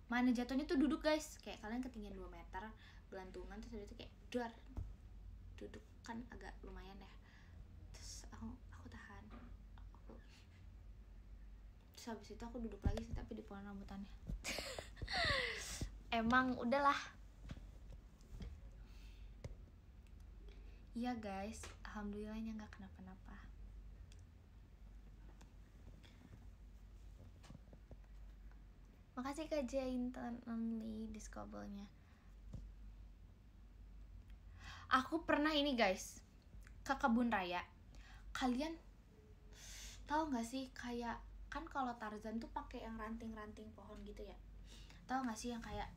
mana jatuhnya tuh duduk guys, kayak kalian ketinggian 2 meter gelantungan, terus habis itu kayak dar, duduk kan agak lumayan ya. Terus aku tahan, terus habis itu aku duduk lagi sih, tapi di pohon rambutannya. Emang udahlah. Iya guys, alhamdulillahnya nggak kenapa-napa. Makasih Kak Jainton Only Discovernya. Aku pernah ini guys, ke kebun raya. Kalian tahu nggak sih, kayak kan kalau Tarzan tuh pakai yang ranting-ranting pohon gitu ya. Tahu nggak sih yang kayak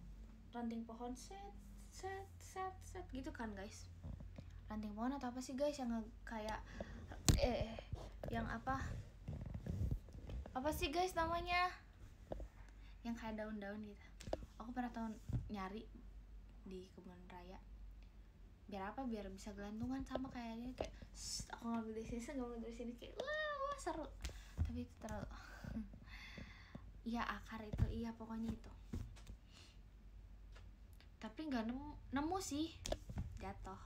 ranting pohon set gitu kan guys? Ranting pohon atau apa sih guys yang kayak yang apa sih guys namanya, yang kayak daun-daun gitu. Aku pernah tahu nyari di kebun raya. Biar apa? Biar bisa gelantungan sama kayaknya, kayak aku ngambil dari sini kayak wah seru. Tapi itu terlalu iya akar itu, iya pokoknya itu. Tapi nggak nemu sih, jatuh.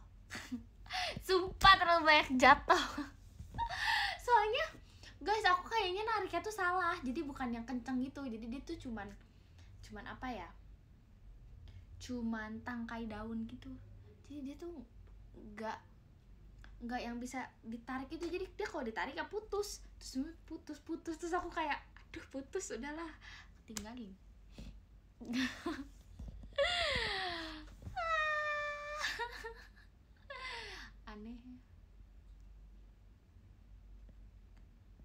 Sumpah terlalu banyak jatuh. Soalnya guys aku kayaknya nariknya tuh salah, jadi bukan yang kenceng gitu, jadi dia tuh cuman apa ya, cuman tangkai daun gitu, jadi dia tuh nggak yang bisa ditarik itu, jadi dia kalau ditarik ya putus terus aku kayak aduh putus, udahlah tinggalin. Aneh.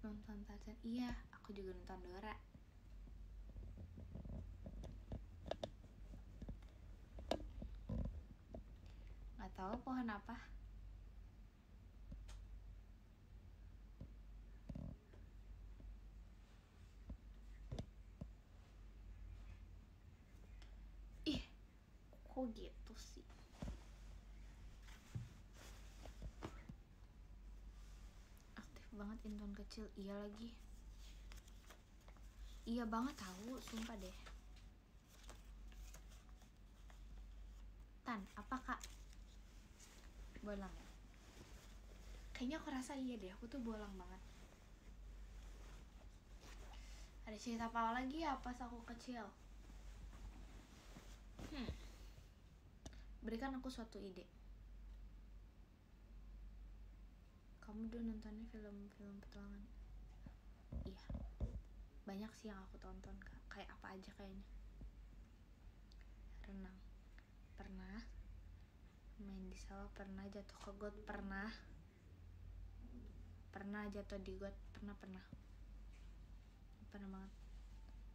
Nonton Tarzan, iya aku juga nonton Dora. Nggak tahu pohon apa. Ih kok gitu sih. Banget Inton kecil, iya lagi, iya banget tahu, sumpah deh. Tan bolang ya? Kayaknya aku rasa iya deh, aku tuh bolang banget. Ada cerita apa lagi ya pas aku kecil? Berikan aku suatu ide. Kamu udah nontonnya film-film petualangan? Iya, banyak sih yang aku tonton Kak. Kayak apa aja kayaknya. Renang pernah, main di sawah pernah, jatuh ke got pernah jatuh di got pernah banget.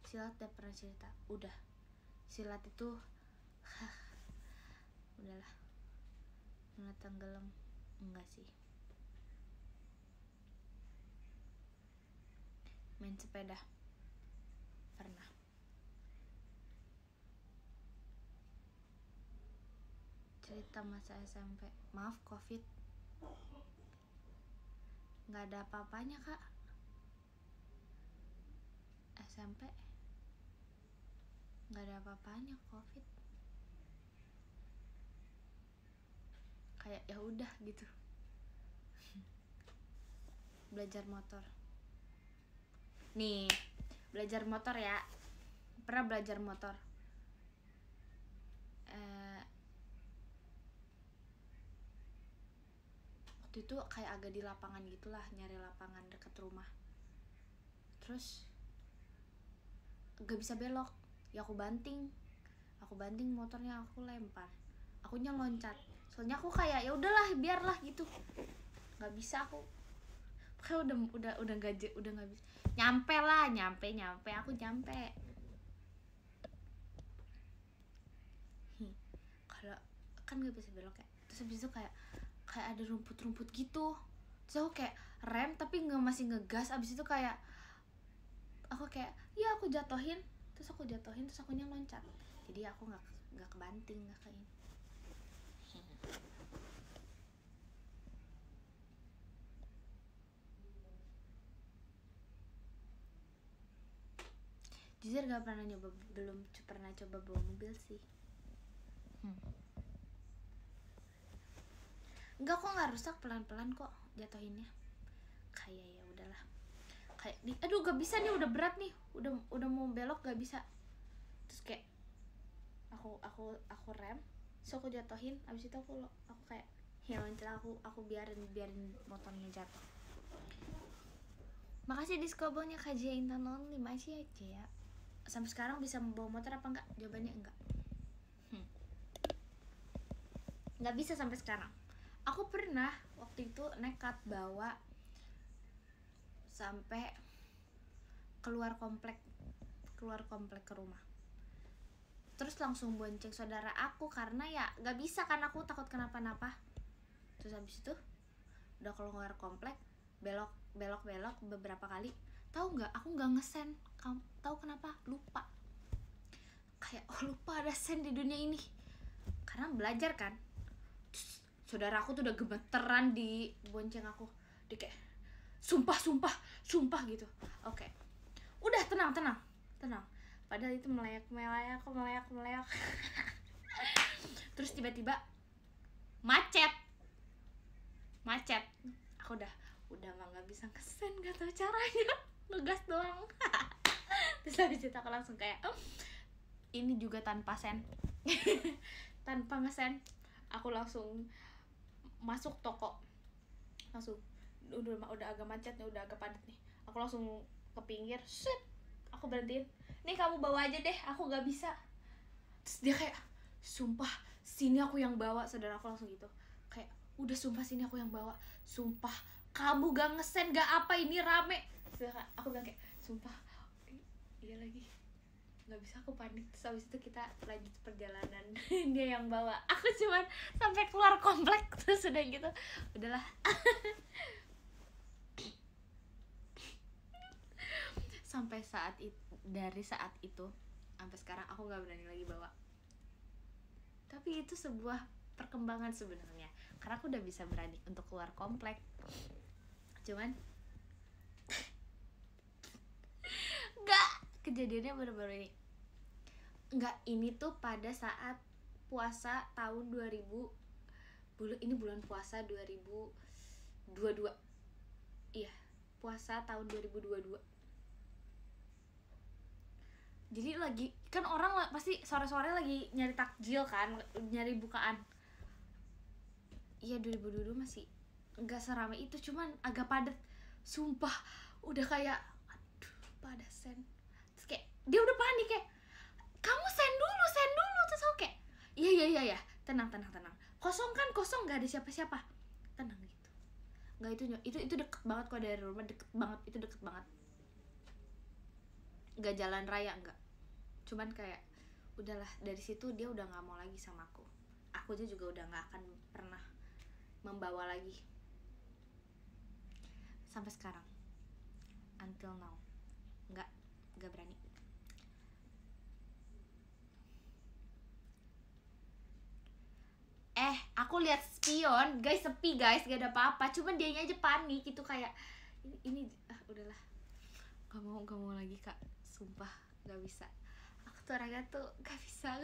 Silat udah pernah cerita, udah. Silat itu udahlah. Pernah tenggelam enggak sih. Main sepeda pernah. Cerita masa SMP, maaf COVID, nggak ada apa-apanya Kak. SMP nggak ada apa-apanya COVID, kayak ya udah gitu. Belajar motor nih, belajar motor ya, pernah belajar motor. Waktu itu kayak agak di lapangan gitulah, nyari lapangan deket rumah. Terus gak bisa belok, ya aku banting motornya, aku lempar, akunya loncat. Soalnya aku kayak ya udahlah biarlah gitu, nggak bisa aku. Kayak udah nggak bisa. Nyampe aku nyampe. Kalau kan nggak bisa belok ya. Terus habis itu kayak ada rumput gitu. Terus aku kayak rem tapi masih ngegas. Abis itu kayak aku kayak ya aku jatohin, terus akunya loncat. Jadi aku nggak kebanting, nggak kayak ini. Jujur belum pernah coba bawa mobil sih. Enggak kok, nggak rusak, pelan-pelan kok jatohinnya. Kayak ya udahlah. Kayak aduh gak bisa nih, udah berat nih, udah mau belok gak bisa. Terus kayak aku rem, so aku jatohin, abis itu aku kayak ya loncat, aku biarin motornya jatuh. Makasih diskobonya Kak Jaya Intan Only, masih aja ya. Sampai sekarang bisa membawa motor apa enggak? Jawabannya enggak. Enggak bisa sampai sekarang. Aku pernah waktu itu nekat bawa sampai keluar komplek ke rumah. Terus langsung bonceng saudara aku karena ya nggak bisa kan, aku takut kenapa-napa. Terus habis itu udah keluar komplek, belok beberapa kali. Tahu nggak, aku nggak ngesen. Kamu tahu kenapa? Lupa. Kayak lupa ada sen di dunia ini. Karena belajar kan. Terus saudara aku tuh udah gemeteran di bonceng aku. Dia kayak sumpah gitu. Oke. Udah tenang. Padahal itu meleak. Terus tiba-tiba macet. Aku udah mah nggak bisa ngesen, nggak tahu caranya, ngegas doang. Terus habis itu aku langsung kayak ini juga tanpa sen. Tanpa ngesen, aku langsung masuk toko. Langsung udah agak macet nih, udah agak padat nih. Aku langsung ke pinggir, set, aku berhentiin. Nih kamu bawa aja deh, aku nggak bisa. Terus dia kayak, sumpah sini aku yang bawa. Saudara aku langsung gitu, kayak udah sumpah sini aku yang bawa. Sumpah kamu gak ngesen gak apa, ini rame. Terus aku bilang kayak, sumpah iya lagi, nggak bisa, aku panik. Terus habis itu kita lanjut perjalanan. Dia yang bawa, aku cuman sampai keluar komplek. Terus udah gitu udahlah. Sampai dari saat itu sampai sekarang aku nggak berani lagi bawa. Tapi itu sebuah perkembangan sebenarnya, karena aku udah bisa berani untuk keluar komplek. Cuman nggak, kejadiannya baru-baru ini. Nggak, ini tuh pada saat puasa tahun 2019. ini bulan puasa 2022. Iya, puasa tahun 2022. Jadi lagi kan orang pasti sore-sore lagi nyari takjil kan, nyari bukaan. Iya, 2022 masih nggak seramai itu, cuman agak padat. Sumpah, udah kayak aduh, pada sen. Terus kayak dia udah panik kayak, "Kamu sen dulu." Terus aku kayak, "Iya, tenang. Kosong kan, nggak ada siapa-siapa. Tenang gitu." Nggak, itu deket banget kok dari rumah, deket banget. Nggak jalan raya, nggak. Cuman kayak udahlah, dari situ dia udah nggak mau lagi sama aku. Aku aja juga udah nggak akan pernah membawa lagi sampai sekarang, until now. Nggak berani. Aku lihat spion, guys, sepi guys, gak ada apa-apa, cuman dianya aja panik itu kayak ini udahlah, gak mau lagi kak, sumpah gak bisa. Aku tuh orangnya tuh gak bisa.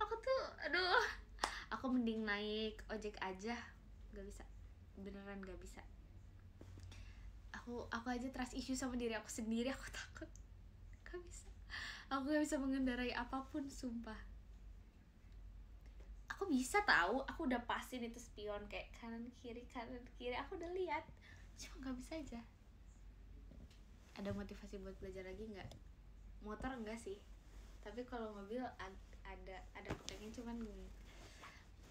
Aku tuh aduh, aku mending naik ojek aja, gak bisa, beneran gak bisa. Aku aja trust issue sama diri aku sendiri, aku takut, gak bisa. Aku gak bisa mengendarai apapun, sumpah. Aku bisa tahu, aku udah pasin itu spion kayak kanan kiri, aku udah lihat, cuma nggak bisa aja. Ada motivasi buat belajar lagi nggak? Motor enggak sih, tapi kalau mobil ada kepengen, cuman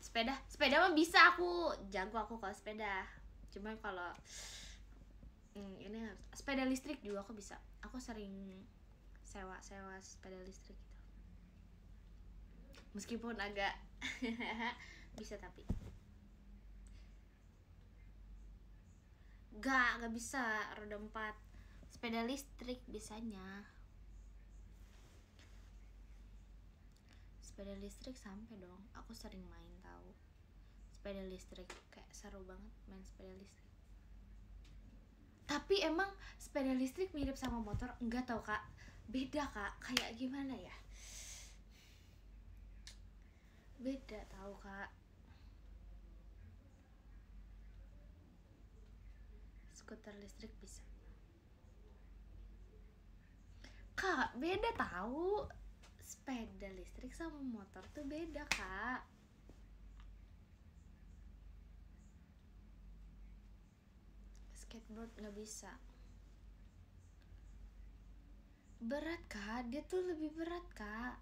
sepeda mah bisa, aku jago aku kalau sepeda. Cuman kalau ini sepeda listrik juga aku bisa, aku sering sewa sepeda listrik gitu. Meskipun agak bisa, tapi gak bisa roda 4 sepeda listrik bisanya. Sepeda listrik sampai dong, aku sering main tahu sepeda listrik, kayak seru banget main sepeda listrik. Tapi emang sepeda listrik mirip sama motor? Enggak tahu kak, beda kak, kayak gimana ya, beda tahu kak. Skuter listrik bisa kak, beda tahu, sepeda listrik sama motor tuh beda kak. Skateboard nggak bisa, berat kak, dia tuh lebih berat kak.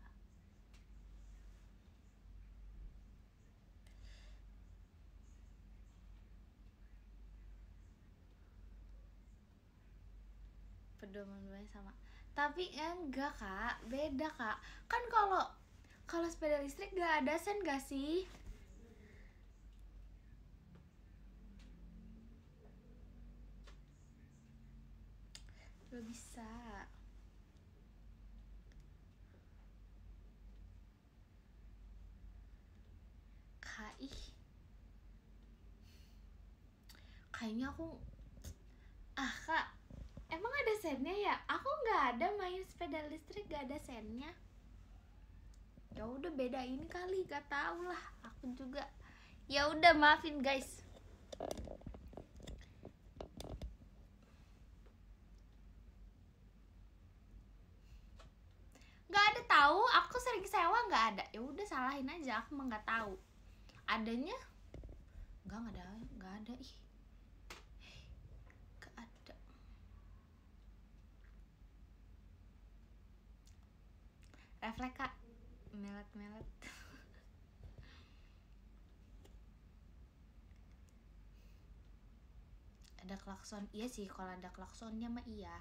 Pedoman sama, tapi enggak kak, beda kak. Kan kalau sepeda listrik gak ada sen gak sih? Gak bisa kak, kayaknya aku kak, emang ada sennya ya? Aku nggak ada main sepeda listrik, gak ada sennya. Ya udah beda ini kali, gak tau lah aku juga. Ya udah, maafin guys. Nggak ada tahu, aku sering sewa nggak ada. Ya udah salahin aja, aku mah nggak tahu. Adanya nggak ada ih, nggak ada. Refleks kak, melet. Ada klakson, iya sih, kalau ada klaksonnya mah iya.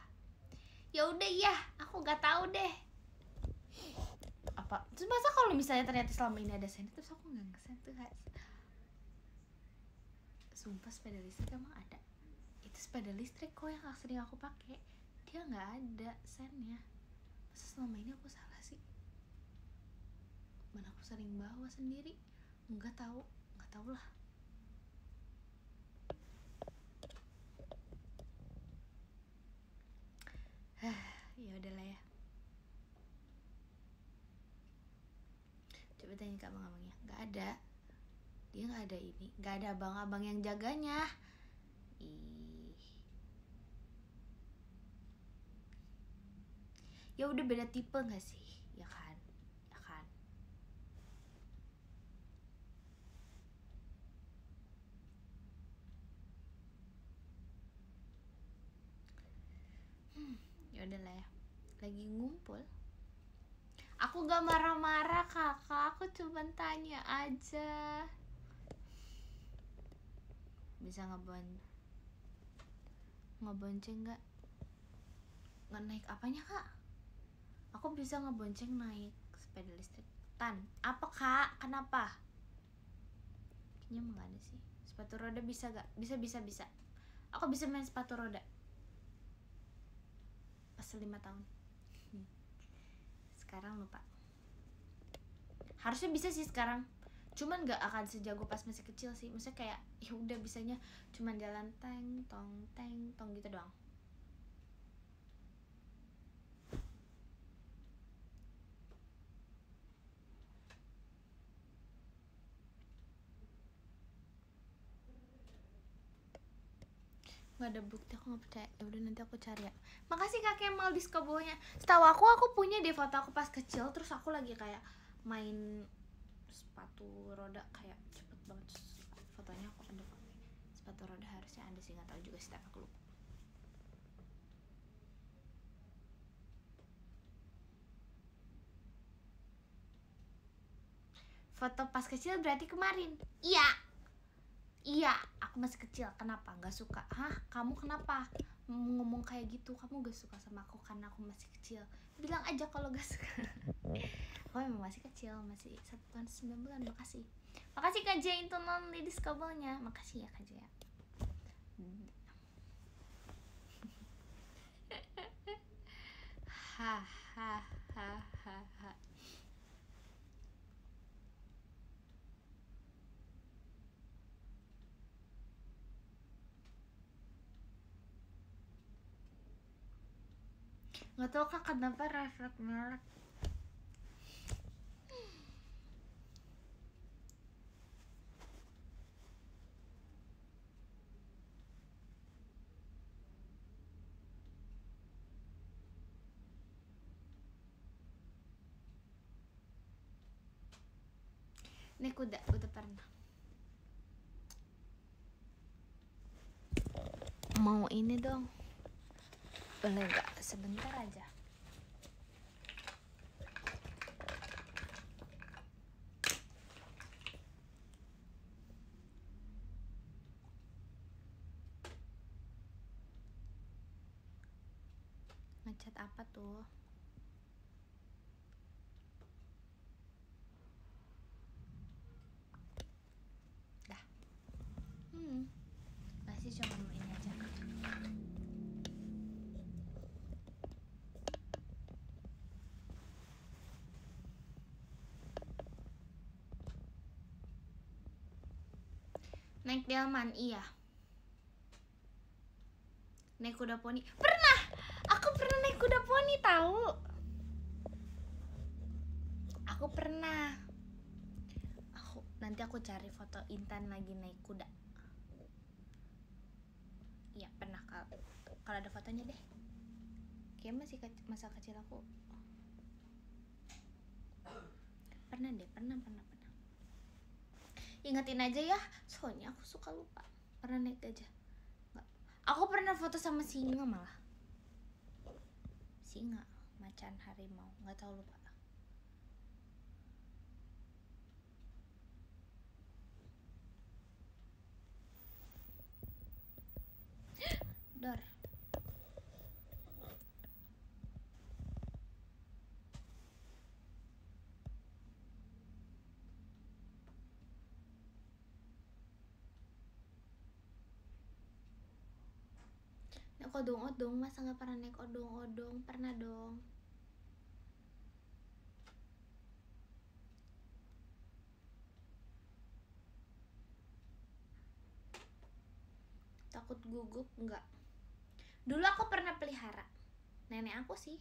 Ya udah iya, aku nggak tahu deh. Apa? Terus masa kalau misalnya ternyata selama ini ada sen, terus aku nggak ngesen tuh guys. Sumpah sepeda listrik emang ada. Itu sepeda listrik kok yang sering aku pakai, dia nggak ada sennya. Masa selama ini aku salah sih? Mana aku sering bawa sendiri? Nggak tahu lah. Ya udahlah ya. Coba tanya kak abangnya, nggak ada. dia nggak ada ini, nggak ada abang-abang yang jaganya. Ih, ya udah beda tipe nggak sih, ya kan, ya kan. Ya udahlah ya, lagi ngumpul. Aku gak marah-marah kakak, aku cuma tanya aja. Bisa ngebonceng nggak naik apanya kak? Aku bisa ngebonceng naik sepeda listrik. Tan, apa kak? Kenapa? Kayaknya emang gak ada sih. Sepatu roda bisa gak? Bisa. Aku bisa main sepatu roda pas 5 tahun. Sekarang lupa. Harusnya bisa sih sekarang, cuman gak akan sejago pas masih kecil sih. Maksudnya kayak ya udah bisanya cuman jalan teng tong gitu doang. Nggak ada bukti, aku nggak percaya. Ya udah nanti aku cari ya. Makasih Kak Kemal diskobonya. Setahu aku punya deh foto aku pas kecil, terus aku lagi kayak main sepatu roda kayak cepet banget. Fotonya aku ada pakai sepatu roda, harusnya ada sih, nggak tahu juga sih, tapi aku lupa. Foto pas kecil berarti kemarin. Iya, aku masih kecil. Kenapa? Gak suka? Hah? Kamu kenapa ngomong kayak gitu? Kamu gak suka sama aku karena aku masih kecil? Bilang aja kalau gak suka. Aku memang masih kecil, masih 1 tahun 9 bulan. Makasih Kak Jaya itu non ladies kabelnya. Makasih ya Kak Jaya. Hahaha. Nggak tahu kak kenapa refleks melek. Naik kuda udah pernah. Mau ini dong, boleh gak sebentar aja? Ngecat apa tuh? Dah. Masih cuma mau ini aja. Naik delman, iya. Naik kuda poni, pernah. Aku pernah naik kuda poni tahu. Aku pernah. Nanti aku cari foto Intan lagi naik kuda. Iya pernah, kalau ada fotonya deh. Kayak masih masa kecil aku. Pernah deh, pernah. Ingetin aja ya, soalnya aku suka lupa. Pernah naik gajah? Nggak. Aku pernah foto sama singa malah. Singa, macan harimau, nggak tahu, lupa. Dor. Naik odong-odong, masa nggak pernah naik odong-odong? Pernah dong. Takut gugup nggak? Dulu aku pernah pelihara. Nenek aku sih.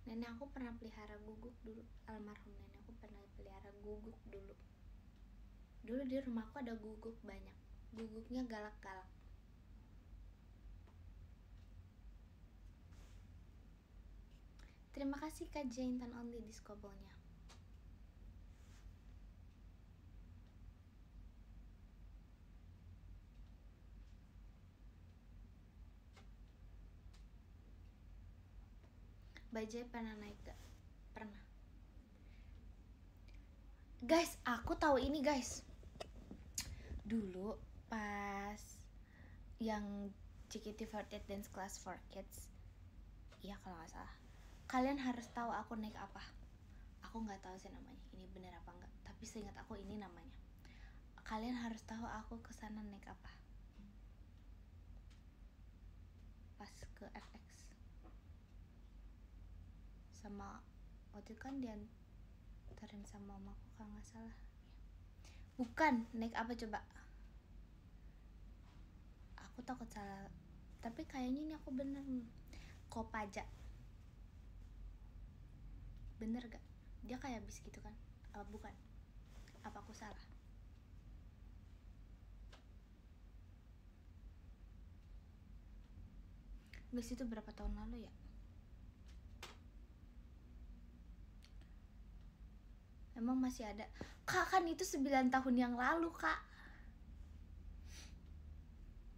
Nenek aku pernah pelihara guguk dulu. Almarhum nenek aku pernah pelihara guguk dulu. Dulu di rumahku ada guguk banyak, guguknya galak-galak. Terima kasih Kak Jaintan Only diskobolnya. Bajai pernah naik gak? Pernah. Guys, aku tahu ini guys. Dulu pas yang JKT48 Dance Class for Kids, iya kalau nggak salah, kalian harus tahu aku naik apa. Aku nggak tahu sih namanya, ini bener apa enggak, tapi seingat aku ini namanya. Kalian harus tahu aku kesana naik apa. Pas ke FX sama waktu itu kan diantarin sama mamaku kalau nggak salah. Bukan, naik apa coba? Aku takut salah, tapi kayaknya ini aku bener. Kopaja. Bener gak? Dia kayak bis gitu kan? Bukan. Apa aku salah? Guys, itu berapa tahun lalu ya? Emang masih ada? Kak, kan itu 9 tahun yang lalu, Kak.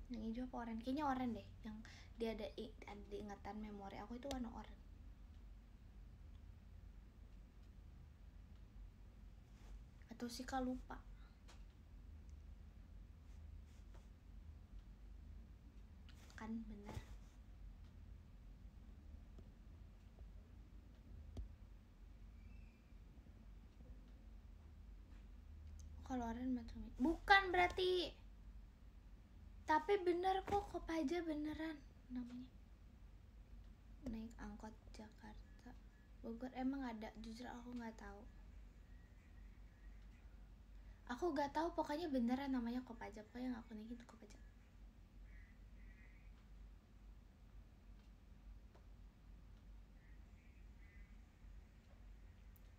Yang hijau apa oranye? Kayaknya oranye deh. Yang dia ada ingatan memori aku itu warna oranye. Atau sih Kak lupa. Kan bener. Kalau oranye Metro bukan berarti. Tapi bener kok, Kopaja beneran namanya. Naik angkot Jakarta Bogor emang ada, jujur aku nggak tahu. Aku nggak tahu, pokoknya beneran namanya Kopaja. Pokoknya yang aku naikin tuh Kopaja.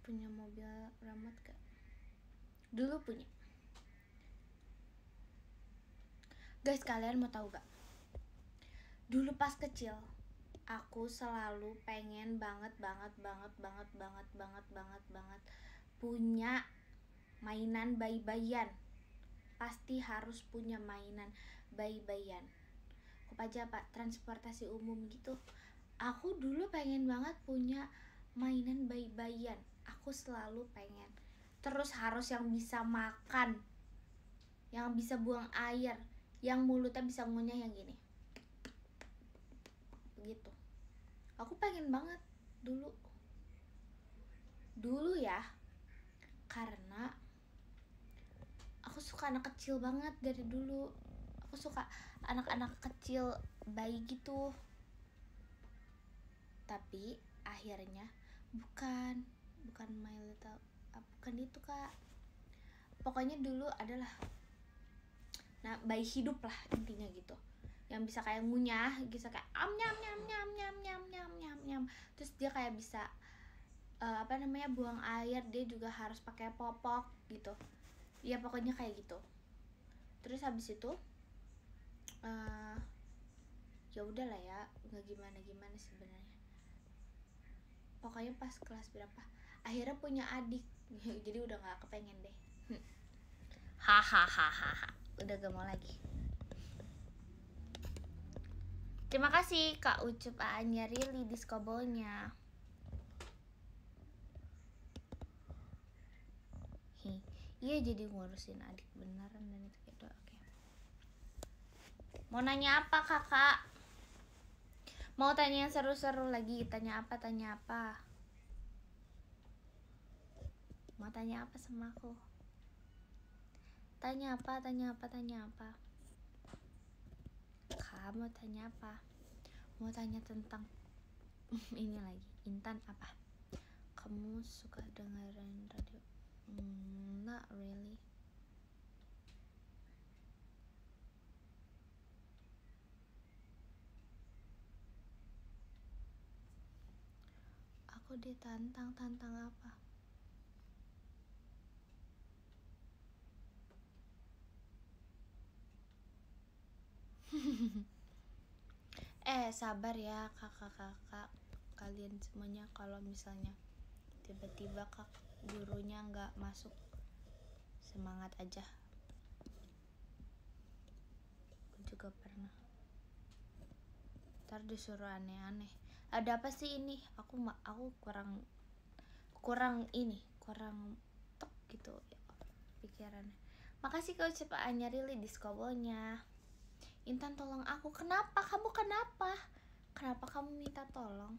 Punya mobil remote gak? Dulu punya. Guys, kalian mau tahu gak? Dulu pas kecil, aku selalu pengen banget punya mainan bayi-bayian. Pasti harus punya mainan bayi-bayian. Kopaja apa? Transportasi umum gitu. Aku dulu pengen banget punya mainan bayi-bayian. Aku selalu pengen. Terus harus yang bisa makan, yang bisa buang air, yang mulutnya bisa ngunyah yang gini. Begitu. Aku pengen banget dulu ya, karena aku suka anak kecil banget dari dulu. Aku suka anak-anak kecil, bayi gitu. Tapi akhirnya bukan My Little, bukan itu Kak. Pokoknya dulu adalah bayi hidup lah intinya gitu, yang bisa kayak ngunyah, bisa kayak nyam nyam nyam nyam nyam nyam nyam nyam. Terus dia kayak bisa buang air, dia juga harus pakai popok gitu. Ya pokoknya kayak gitu. Terus habis itu ya udahlah ya, nggak gimana sebenarnya. Pokoknya pas kelas berapa akhirnya punya adik. Jadi udah nggak kepengen deh. Hahaha, udah gak mau lagi. Terima kasih Kak Ucup Anya Rili diskobolnya. Iya, jadi ngurusin adik beneran dan itu kayak oke. Mau nanya apa Kakak? Mau tanya yang seru-seru lagi? Tanya apa? Mau tanya apa sama aku? Tanya apa? Kamu tanya apa? Mau tanya tentang ini lagi. Intan apa? Kamu suka dengerin radio? Not really. Aku ditantang apa? Sabar ya kakak-kakak kalian semuanya, kalau misalnya tiba-tiba gurunya nggak masuk, semangat aja. Aku juga pernah ntar disuruh aneh-aneh, ada apa sih ini, aku kurang tek gitu ya, pikirannya. Makasih kau ucapannya Rili diskobolnya. Intan tolong aku. Kenapa kamu minta tolong?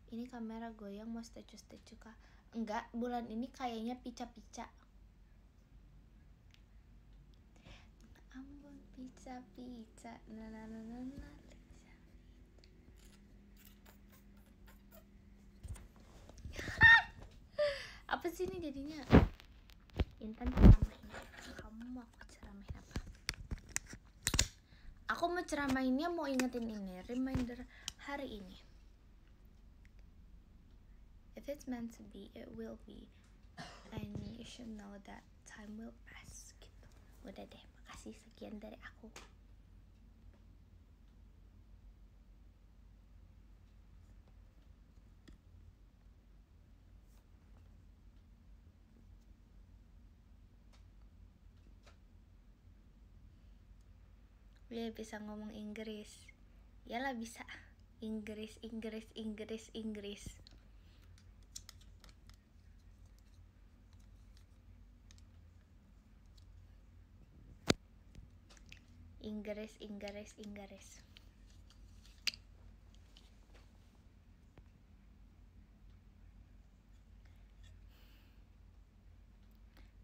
Ini kamera goyang, mau statue kah? Enggak, bulan ini kayaknya pica-pica. Ambon pica-pica, apa sih ini jadinya? Intan ceramahin. Kamu mau aku ceramahin apa? Aku mau ceramahinnya, mau ingetin ini, reminder hari ini. If it's meant to be, it will be, and you should know that time will pass gitu. Udah deh, makasih, sekian dari aku. Dia bisa ngomong Inggris. Yalah bisa. Inggris.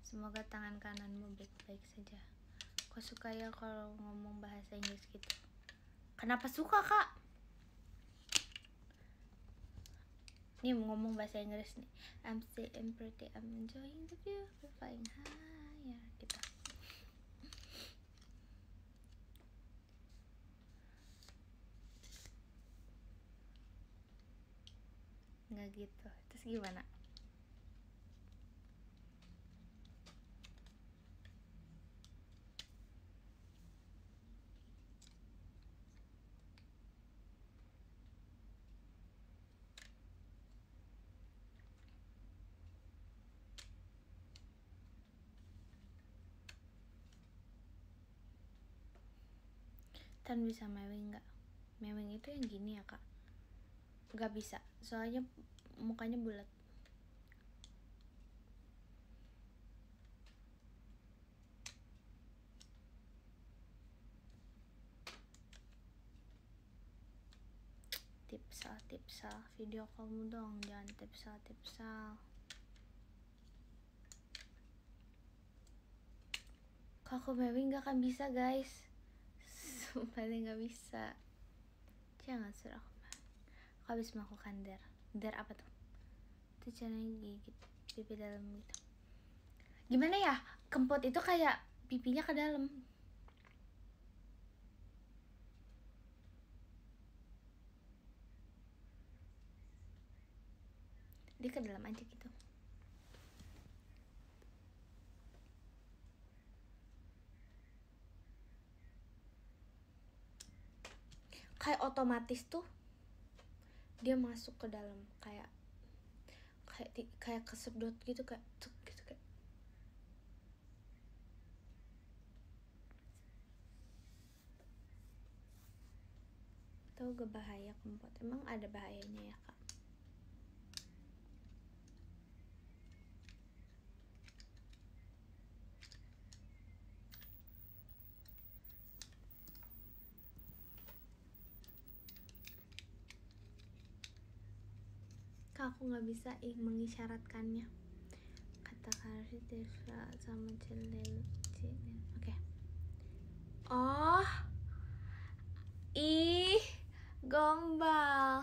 Semoga tangan kananmu baik-baik saja. Kok suka ya kalau ngomong bahasa Inggris gitu? Kenapa suka, Kak? Nih ngomong bahasa Inggris nih. I'm sitting pretty, I'm enjoying the view, we're flying higher gitu. Nggak gitu. Terus gimana? Tan bisa mewing nggak? Mewing itu yang gini ya, Kak? Nggak bisa, soalnya mukanya bulat. Tipsal, video kamu dong, jangan tipsal. Kalau aku mewing nggak akan bisa, guys. Sumpah nggak bisa. Jangan suruh aku habis melakukan der apa tuh? Itu caranya gigit pipi dalam gitu. Gimana ya? Kempot itu kayak pipinya ke dalam. Dia ke dalam aja gitu. Kayak otomatis tuh dia masuk ke dalam, kayak kesedot gitu, kayak tuk gitu, kayak. Tahu gak bahaya kempot? Emang ada bahayanya ya, Kak? Kak, aku nggak bisa mengisyaratkannya. Kata Karsi Tifla sama Celil. Oke. Oh, ih, gombal.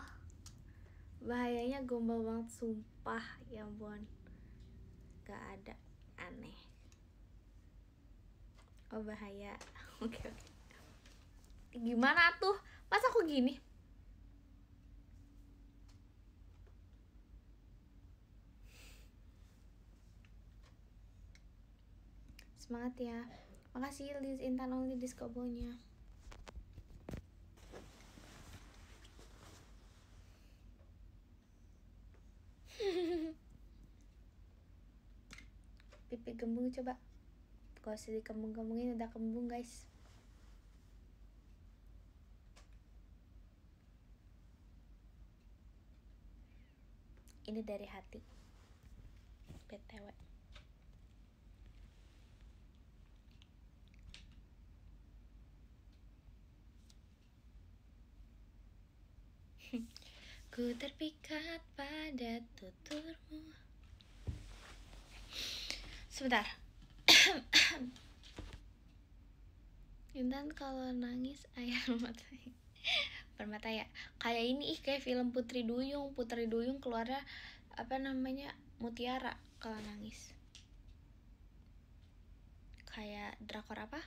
Bahayanya gombal banget, sumpah. Ya ampun, gak ada, aneh. Oh, bahaya. Oke. Gimana tuh? Masa aku gini? Semangat ya. Makasih Liz Intan Only Disco Ball-nya. Pipi gembung coba. Gak usah dikembung-kembungin, udah kembung guys. Ini dari hati. BTW. Ku terpikat pada tuturmu. Sebentar. Intan kalau nangis air mata permata ya. Kayak ini kayak film Putri Duyung. Putri Duyung keluarnya apa namanya, mutiara kalau nangis. Kayak drakor apa?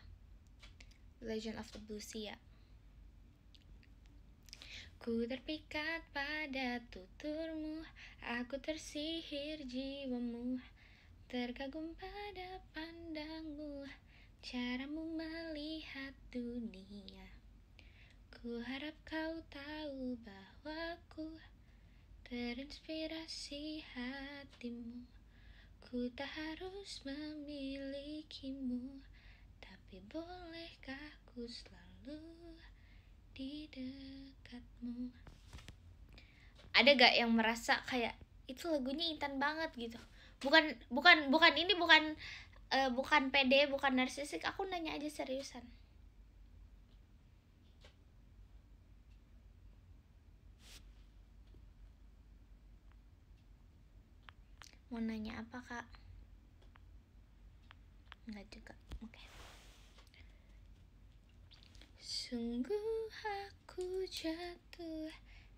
Legend of the Blue Sea ya. Ku terpikat pada tuturmu, aku tersihir jiwamu, terkagum pada pandangmu, caramu melihat dunia. Ku harap kau tahu bahwa ku terinspirasi hatimu. Ku tak harus memilikimu, tapi bolehkah ku selalu di dekatmu. Ada gak yang merasa kayak itu lagunya Intan banget gitu? Bukan ini bukan pede, bukan narsisik. Aku nanya aja seriusan. Mau nanya apa kak? Enggak juga. Oke. Sungguh aku jatuh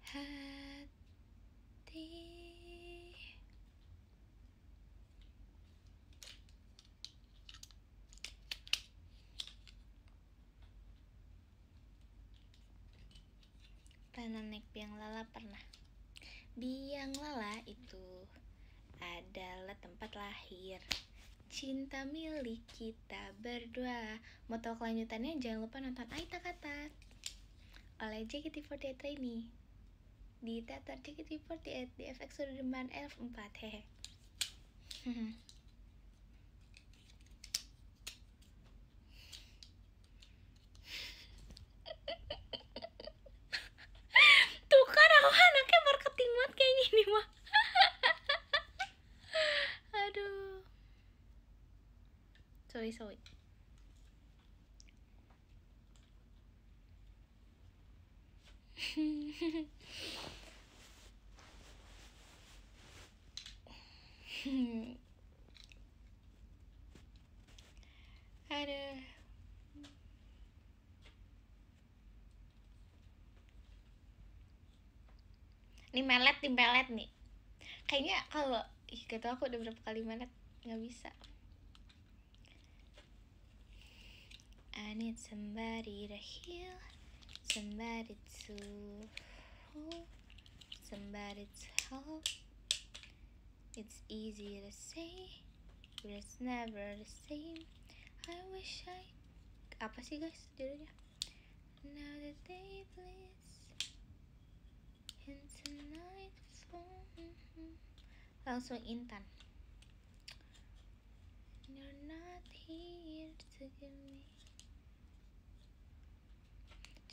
hati. Pernah naik biang lala? Pernah. Biang lala itu adalah tempat lahir cinta milik kita berdua. Mau tahu kelanjutannya? Jangan lupa nonton Aita Kata oleh JKT48 ini di teater JKT48 di FX Sudirman F4. Hehe. Tuh kan aku anaknya marketing banget kayak gini mah. Aduh. Sorry. Aduh. Ini melet nih. Kayaknya kalau kata aku udah berapa kali melet, nggak bisa. I need somebody to heal, somebody to hold, somebody to help. It's easy to say, but it's never the same. I wish apa sih guys judulnya? Now the day bleeds into nightfall. Langsung Intan. You're not here to give me.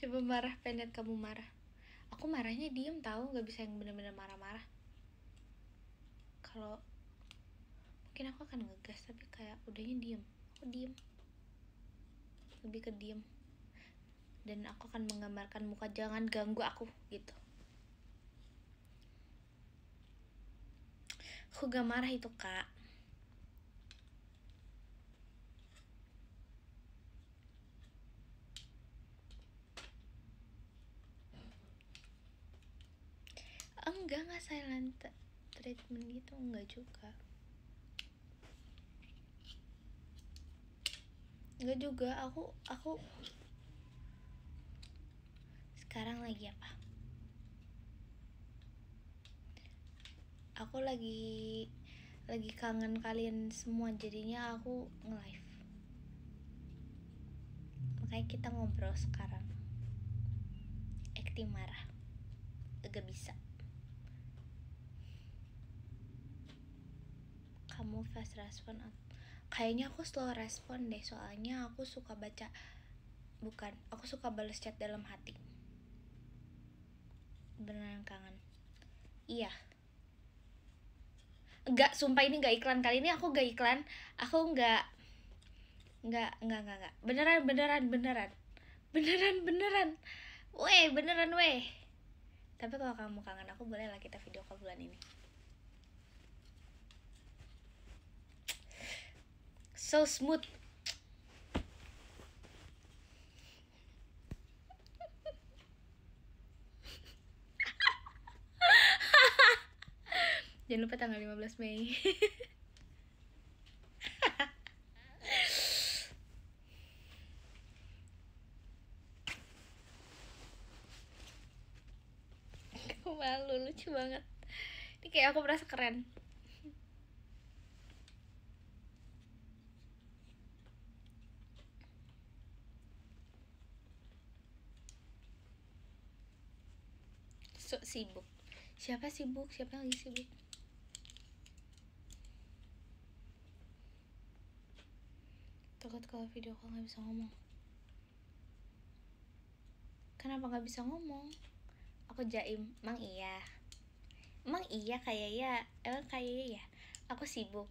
Coba marah, pengen kamu marah. Aku marahnya diem tahu, nggak bisa yang bener-bener marah-marah. Kalau mungkin aku akan ngegas, tapi kayak udahnya diem. Aku diem, lebih ke diem. Dan aku akan menggambarkan muka, jangan ganggu aku gitu. Aku gak marah itu kak. Enggak silent treatment gitu, enggak juga. Enggak juga, aku sekarang lagi apa? Aku lagi kangen kalian semua, jadinya aku nge-live. Ayo kita ngobrol sekarang. Acting marah agak bisa. Kamu fast respon? Kayaknya aku slow respon deh, soalnya aku suka baca. Bukan, aku suka balas chat dalam hati. Beneran kangen. Iya. Enggak, sumpah ini enggak iklan. Kali ini aku enggak iklan. Aku enggak. Beneran. Weh, beneran weh. Tapi kalau kamu kangen aku, boleh lah kita video call bulan ini. So smooth. Jangan lupa tanggal 15 Mei. Aku malu, lucu banget. Ini kayak aku merasa keren. So sibuk. Siapa sibuk? Siapa yang lagi sibuk? Takut kalau video call nggak bisa ngomong. Kenapa nggak bisa ngomong? Aku jaim. Emang iya kayak ya. Emang kayak ya. Aku sibuk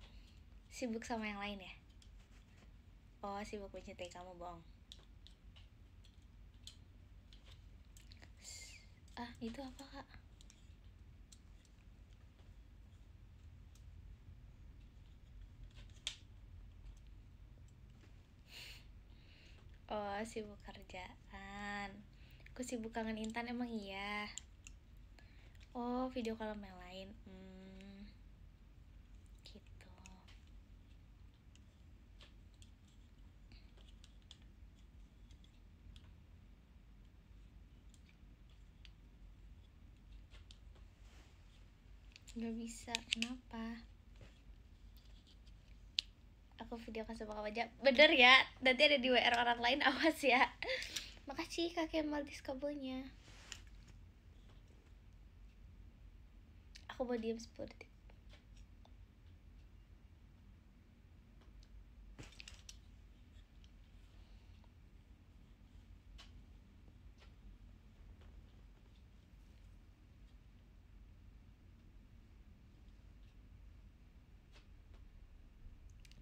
sama yang lain ya. Oh, sibuk mencintai kamu, bohong. Itu apa, Kak? Oh, sibuk kerjaan. Aku sibuk kangen Intan, emang iya. Oh, video call sama yang lain. Gitu. Gak bisa, kenapa? Aku video call sama kamu aja. Bener ya, nanti ada di WR orang lain, awas ya. Makasih Kak Kemal diskabelnya. Aku mau diem 10 detik.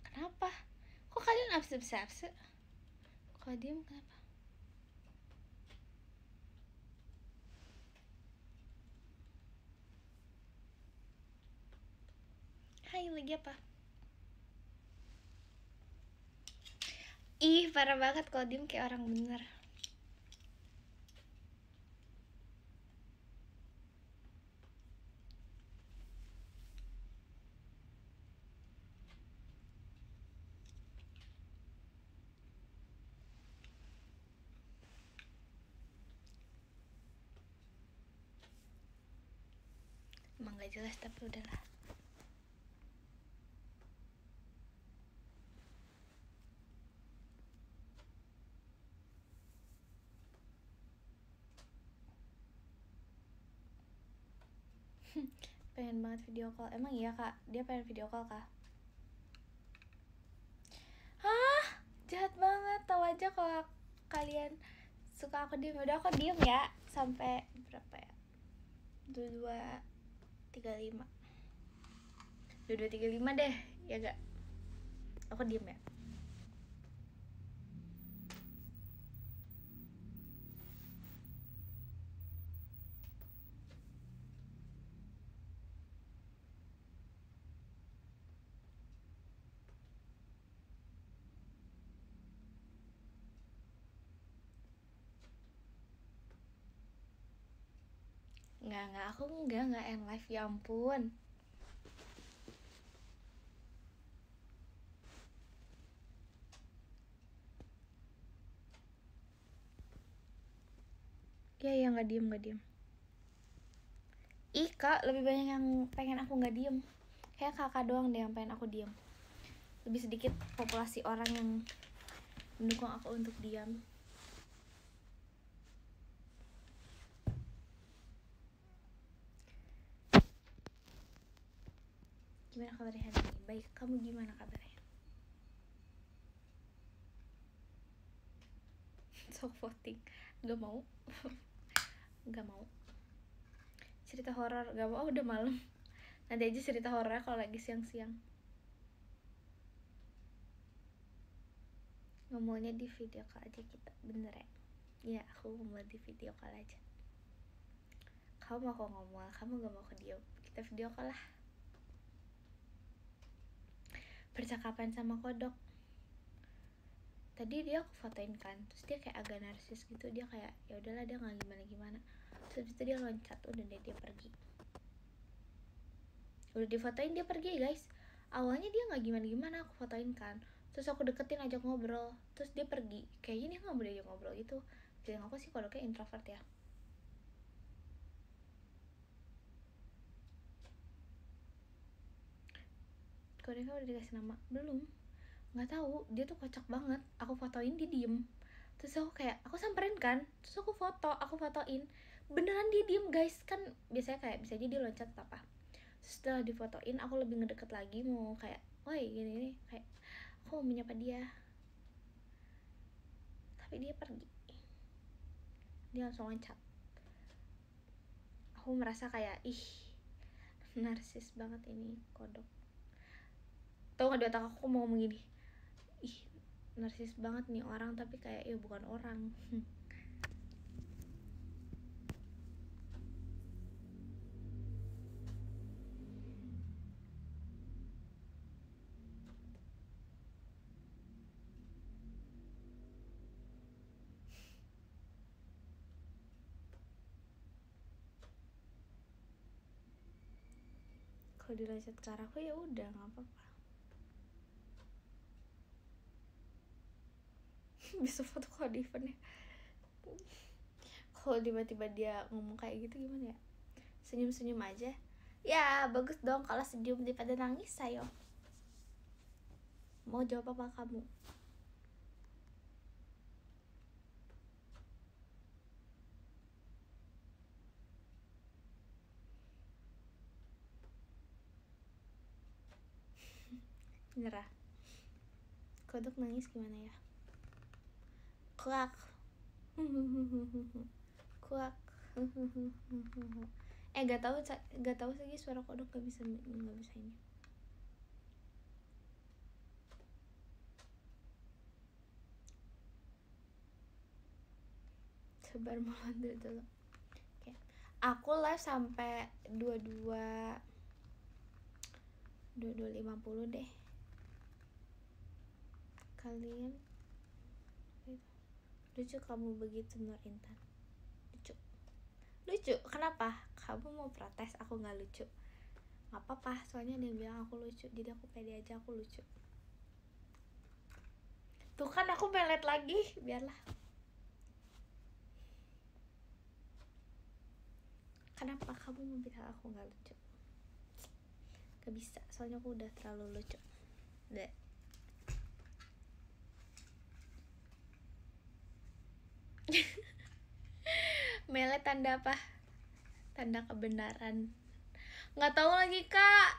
Kenapa? Kok kalian absen? Kok diem kenapa? Hai, lagi apa? Ih, parah banget kalau diem kayak orang bener. Emang gak jelas tapi udahlah. Pengen banget video call. Emang iya Kak, dia pengen video call Kak. Hah, jahat banget. Tahu aja kalau kalian suka aku diem. Udah aku diem ya sampai berapa ya? 22:35 deh ya gak? Aku diem ya. Enggak, aku enggak end live, ya ampun. Ya nggak diem. Ih Kak, lebih banyak yang pengen aku nggak diem. Kayak kakak doang deh yang pengen aku diem. Lebih sedikit populasi orang yang mendukung aku untuk diam. Gimana kabarnya hari ini? Baik, kamu gimana kabarnya? So voting. Gak mau. Gak mau. Cerita horor gak mau, udah malam. Nanti aja cerita horor kalau lagi siang-siang. Ngomongnya di video call aja kita, bener ya? Iya, aku mau di video call aja. Kamu mau kok ngomong, kamu gak mau ke dia, kita video call lah. Percakapan sama kodok. Tadi dia aku fotoin kan, terus dia kayak agak narsis gitu, dia kayak ya udahlah dia nggak gimana. Terus itu dia loncat, udah deh dia pergi. Udah difotoin dia pergi guys. Awalnya dia nggak gimana aku fotoin kan, terus aku deketin ajak ngobrol, terus dia pergi. Kayaknya dia nggak boleh ajak ngobrol gitu. Feeling aku sih kodoknya introvert ya. Kodoknya udah dikasih nama belum? Nggak tahu, dia tuh kocak banget. Aku fotoin dia diem, terus aku kayak aku samperin kan, terus aku fotoin beneran dia diem guys. Kan biasanya kayak bisa aja dia loncat atau apa. Terus setelah difotoin aku lebih ngedeket lagi, mau kayak woi gini kayak aku mau menyapa dia, tapi dia pergi, dia langsung loncat. Aku merasa kayak ih narsis banget ini kodok. Tau gak di otak aku mau ngomong gini, ih narsis banget nih orang, tapi kayak ya bukan orang. Kalau dilacet ke arahku ya udah nggak apa-apa. Bisa foto kalau di eventnya. Kalau tiba-tiba dia ngomong kayak gitu gimana ya? Senyum-senyum aja. Ya bagus dong kalau senyum daripada nangis ayo. Mau jawab apa kamu? Nyerah. Kodok nangis gimana ya? Kuak. Kuak. Gak tahu lagi suara kodok gak bisa ini. Sabar malam dulu. Oke. Aku live sampai 22.50 deh. Kalian lucu kamu begitu Nur Intan. Lucu kenapa? Kamu mau protes aku nggak lucu? Nggak apa-apa, soalnya ada yang bilang aku lucu, jadi aku pede aja aku lucu. Tuh kan aku melet lagi, biarlah. Kenapa kamu mau bilang aku nggak lucu? Gak bisa, soalnya aku udah terlalu lucu. Deh. Melet tanda apa? Tanda kebenaran. Nggak tahu lagi kak.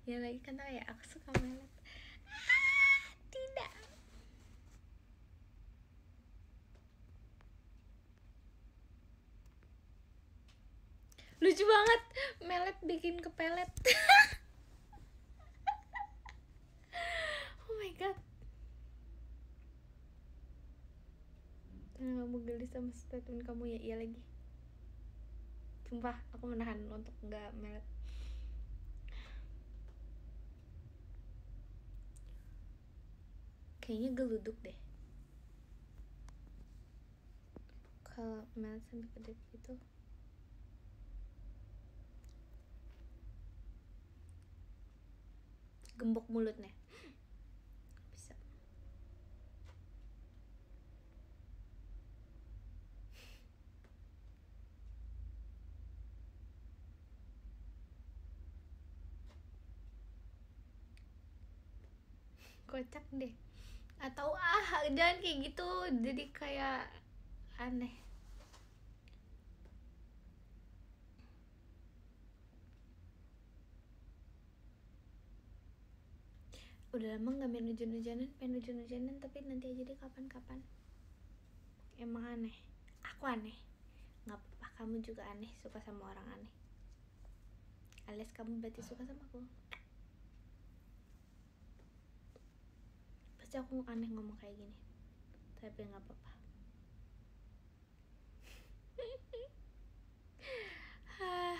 Ya lagi kan tau ya aku suka melet. Tidak. Lucu banget, melet bikin kepelet. Oh my god. Karena kamu gelis sama statement kamu ya, iya lagi. Sumpah, aku menahan untuk nggak melet. Kayaknya geluduk deh. Kalau melet sampai kedip gitu. Gembok mulutnya. Bisa. Kocak deh. Atau jangan kayak gitu, jadi kayak aneh. Udah lama gak main hujan-hujanan, pengen hujan-hujanan tapi nanti aja deh kapan-kapan. Emang aneh, aku aneh. Gak apa-apa, kamu juga aneh, suka sama orang aneh. Alias kamu berarti suka sama aku. Pasti aku aneh ngomong kayak gini, tapi gak apa-apa.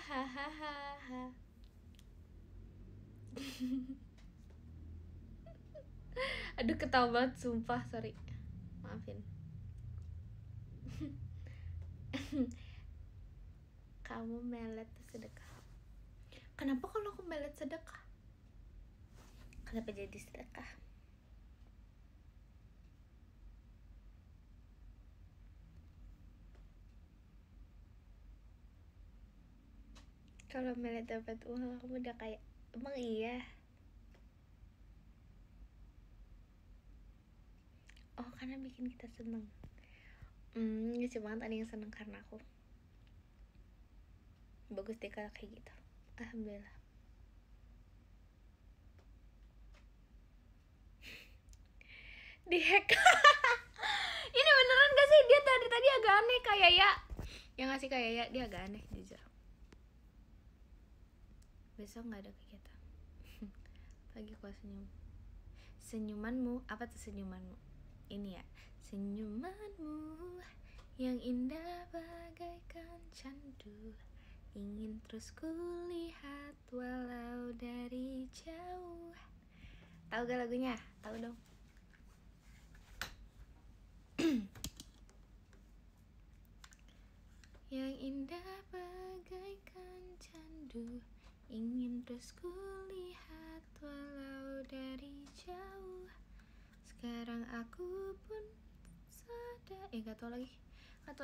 Hahaha. Aduh ketawa banget sumpah, sorry, maafin. Kamu melet sedekah. Kenapa kalau aku melet sedekah? Kenapa jadi sedekah? Kalau melet dapat uang aku udah kayak, emang iya? Oh karena bikin kita seneng. Lucu banget ada yang seneng karena aku. Bagus deh kalau kayak gitu. Alhamdulillah. Dihack. Ini beneran gak sih? Dia tadi agak aneh kayak ya. Yang ngasih kayak ya dia agak aneh jujur. Besok gak ada kegiatan. Pagi gua senyum. Senyumanmu, apa tuh senyumanmu? Ini ya, senyumanmu yang indah bagaikan candu, ingin terus kulihat walau dari jauh. Tahu gak lagunya? Tahu dong. Yang indah bagaikan candu, ingin terus kulihat walau dari jauh. Sekarang aku pun sadar. Gak tau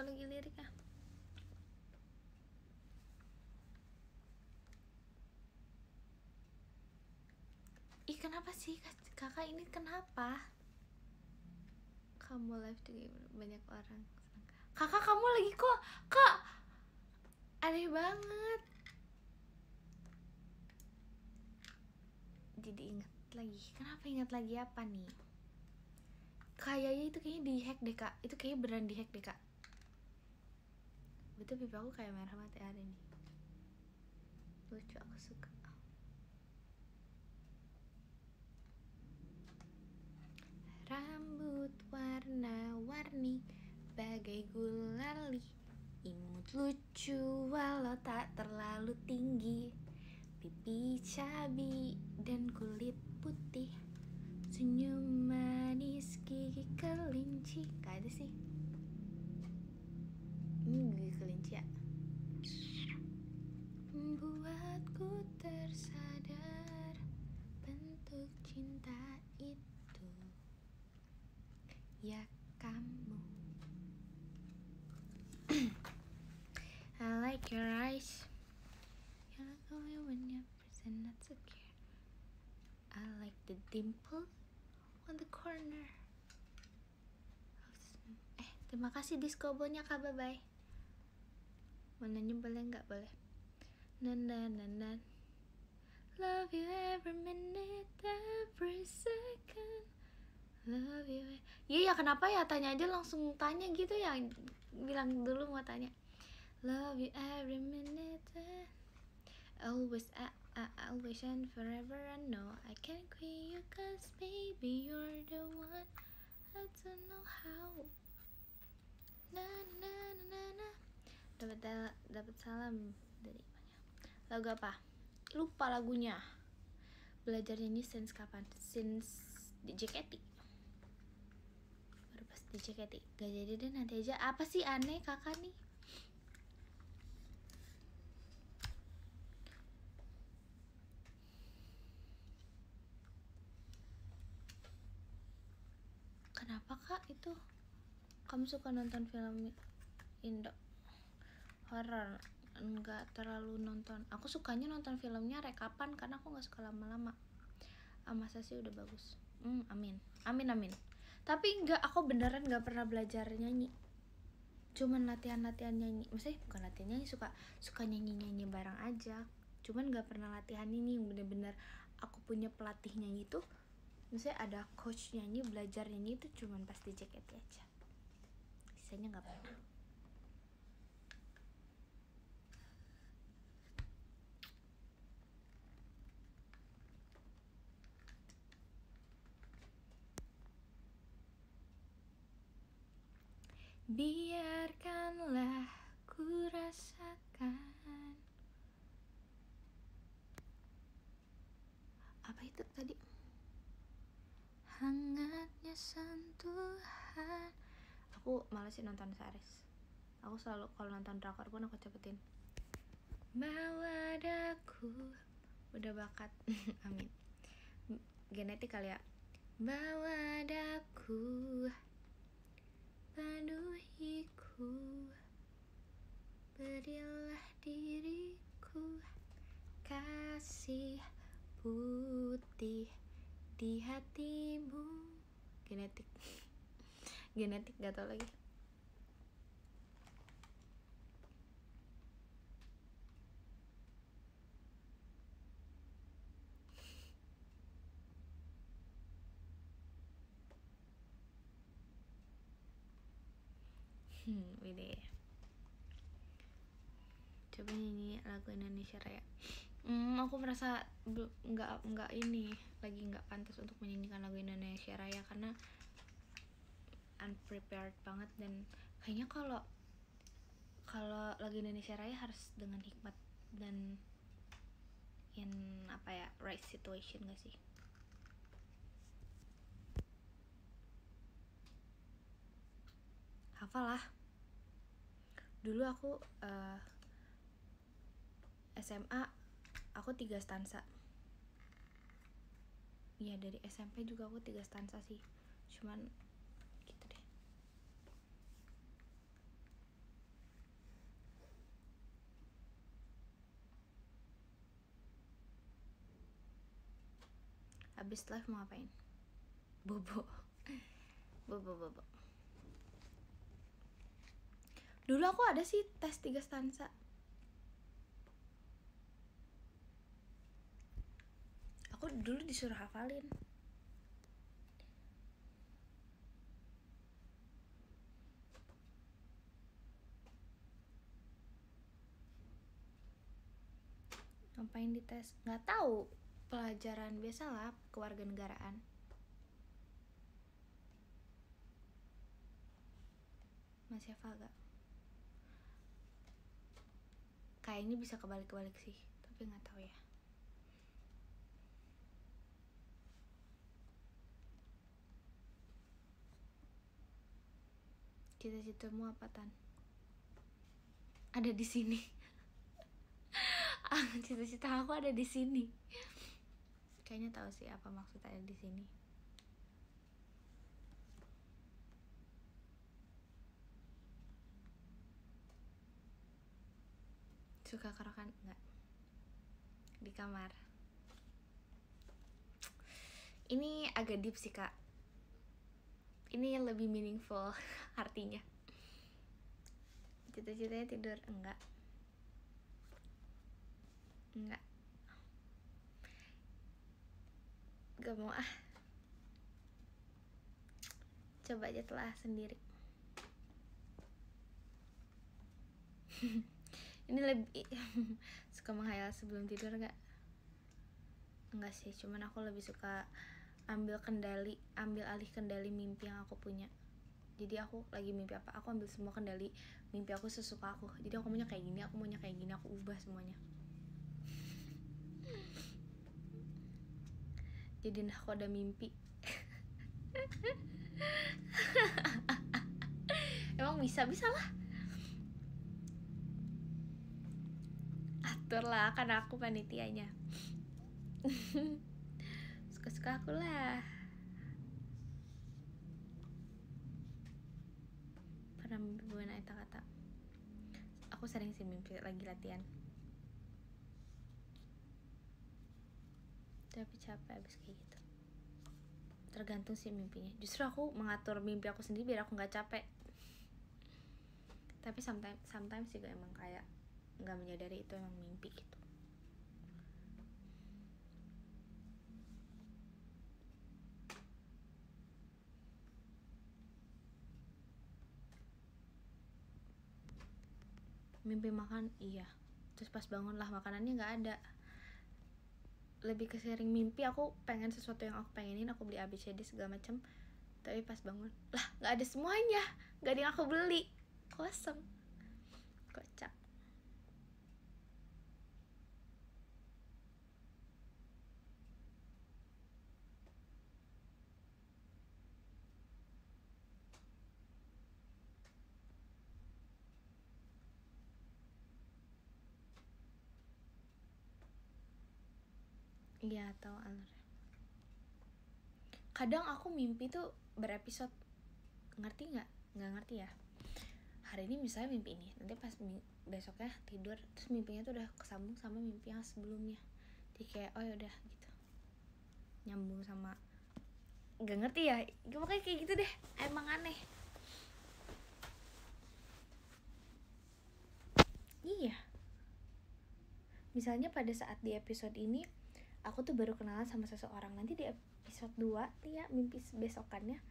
lagi liriknya. Kenapa sih kakak ini kenapa? Kamu live juga banyak orang. Kakak kamu lagi kok kak aneh banget. Jadi ingat lagi. Kenapa ingat lagi apa nih? Kayaknya itu kayaknya dihack deh kak. Itu kayaknya beneran dihack deh kak. Betul pipi aku kayak merah mati ada nih. Lucu, aku suka. Rambut warna-warni bagai gulali, imut lucu walau tak terlalu tinggi, pipi cabi dan kulit putih, senyum manis gigi kelinci. Gak ada sih. Gigi kelinci ya. Membuatku tersadar bentuk cinta itu. Ya kamu. I like your eyes. You look away when you're present, not secure. I like the dimple on the corner. Terima kasih diskobonya kak, bye bye. Mau nanya boleh nggak? Boleh. Nan. Love you every minute, every second. Love you. Iya ya, kenapa ya tanya aja langsung tanya gitu ya. Bilang dulu mau tanya. Love you every minute, always and forever. I know I can't quit you, cause baby you're the one. I don't know how. Na. Dapat salam dari lagu apa? Lupa lagunya. Belajar nyanyi since kapan? Since di JKT. Baru pas di JKT. Gak jadi deh, nanti aja. Apa sih aneh kakak nih? Kenapa kak itu? Kamu suka nonton film Indo horor? Enggak terlalu nonton. Aku sukanya nonton filmnya rekapan karena aku nggak suka lama-lama. Masa sih udah bagus. Amin. Tapi enggak, aku beneran nggak pernah belajar nyanyi. Cuman latihan nyanyi. Maksudnya bukan latihan nyanyi, suka nyanyi bareng aja. Cuman nggak pernah latihan ini yang bener-bener aku punya pelatih nyanyi tuh Misalnya ada coach nyanyi, belajar nyanyi itu cuman pas di JKT aja, sisanya nggak pernah. Biarkanlah ku rasakan. Apa itu tadi? Hangatnya sentuhan. Aku malas sih nonton series. Aku selalu kalau nonton drakor pun aku cepetin. Bawa daku. Udah bakat. Amin. Genetik kali ya. Bawa daku, penuhiku, berilah diriku, kasih putih di hatimu. Genetik. Genetik gak tau lagi. Ini coba nyanyi lagu Indonesia Raya. Aku merasa nggak ini lagi nggak pantas untuk menyanyikan lagu Indonesia Raya karena unprepared banget, dan kayaknya kalau lagu Indonesia Raya harus dengan hikmat dan in right situation gak sih? Hafal lah. Dulu aku SMA aku 3 stansa. Iya, dari SMP juga aku 3 stansa sih. Cuman gitu deh. Abis live mau ngapain? Bobo. Bobo. Dulu aku ada sih tes 3 stansa. Aku dulu disuruh hafalin. Ngapain dites? Nggak tahu. Pelajaran biasalah, kewarganegaraan. Masih hafal gak? Kayaknya bisa kebalik-kebalik sih, tapi nggak tahu ya. Cita-citamu apa, Tan? Ada di sini. Cita-cita aku ada di sini. Kayaknya tahu sih apa maksud ada di sini. Suka karaoke enggak? Di kamar. Ini agak deep sih, Kak. Ini lebih meaningful artinya. Cita-citanya tidur enggak? Enggak. Gak mau ah. Coba aja telah sendiri. Ini lebih suka menghayal sebelum tidur enggak? Enggak sih, cuman aku lebih suka ambil alih kendali mimpi yang aku punya. Jadi aku lagi mimpi apa, aku ambil semua kendali mimpi aku sesuka aku. Jadi aku maunya kayak gini, aku ubah semuanya. Jadi aku ada mimpi. Emang bisa lah. Atur lah, kan aku panitianya. Suka-suka aku lah. Pernah mimpi buana eta kata. Aku sering sih mimpi lagi latihan. Tapi capek abis kayak gitu. Tergantung sih mimpinya. Justru aku mengatur mimpi aku sendiri biar aku nggak capek. Tapi sometimes juga emang kayak nggak menyadari itu emang mimpi gitu. Mimpi makan, iya. Terus pas bangun lah makanannya nggak ada. Lebih ke sering mimpi aku pengen sesuatu yang aku pengenin, aku beli ABCD segala macam. Tapi pas bangun, lah nggak ada semuanya, nggak ada yang aku beli, kosong, kocak. Iya, tahu alur. Kadang aku mimpi tuh berepisode, ngerti nggak? Nggak ngerti ya. Hari ini misalnya mimpi ini, nanti pas besoknya tidur terus mimpinya tuh udah kesambung sama mimpi yang sebelumnya. Jadi kayak oh yaudah gitu, nyambung sama, nggak ngerti ya. Pokoknya kayak gitu deh, emang aneh. Iya. Misalnya pada saat di episode ini aku tuh baru kenalan sama seseorang, nanti di episode 2 nih ya mimpi besokannya,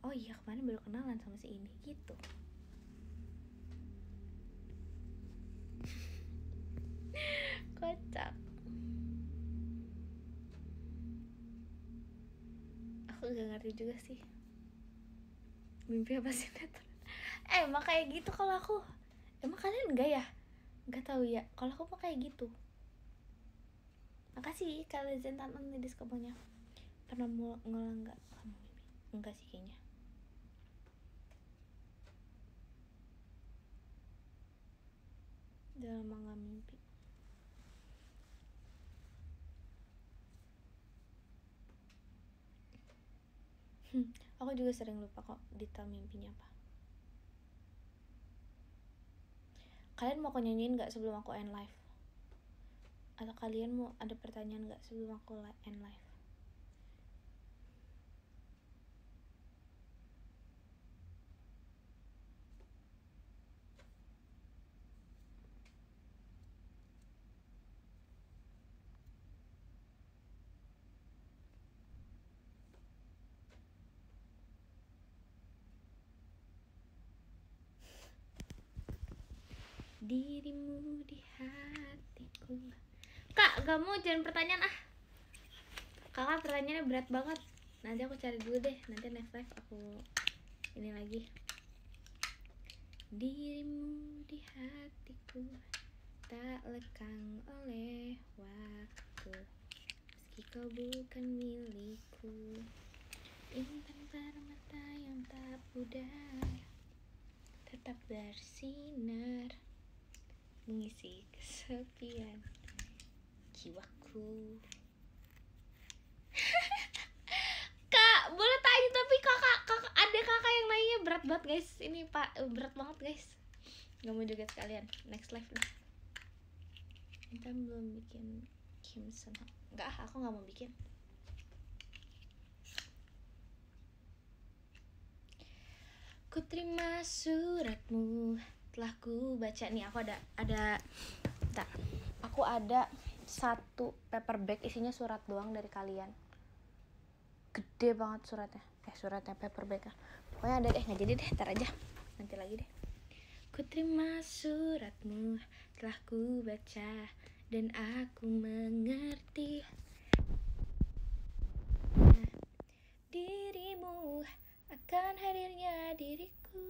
oh iya kemarin baru kenalan sama si ini gitu. Kocak. Aku gak ngerti juga sih mimpi apa sinetron. Emang kayak gitu kalau aku. Emang kalian enggak ya? Enggak tahu ya. Kalau aku mah kayak gitu. Makasih kalian Zentan di diskoponya. Pernah mau ngulang nggak kamu mimpi? Enggak sih kayaknya. Udah lama nggak mimpi. Aku juga sering lupa kok detail mimpinya apa. Kalian mau aku nyanyiin nggak sebelum aku end live? Atau kalian mau ada pertanyaan nggak sebelum aku end live? Dirimu di hatiku. Kak, gak mau jangan pertanyaan ah. Kakak pertanyaannya berat banget. Nanti aku cari dulu deh. Nanti next live aku ini lagi. Dirimu di hatiku tak lekang oleh waktu, meski kau bukan milikku. Bintang permata yang tak pudar tetap bersinar mengisi kesepian jiwaku. Kak, boleh tanya tapi kakak ada kakak yang nanya berat banget guys. Ini pak berat banget guys. Gak mau juga sekalian next live lah. Kita belum bikin Kim Sun Ho. Enggak, aku gak mau bikin. Ku terima suratmu, telah ku baca. Nih aku ada bentar. Aku ada satu paperback isinya surat doang dari kalian. Gede banget suratnya. Suratnya paperback. Pokoknya ada deh, nggak jadi deh, ntar aja. Nanti lagi deh. Ku terima suratmu, telah ku baca dan aku mengerti. Dirimu akan hadirnya diriku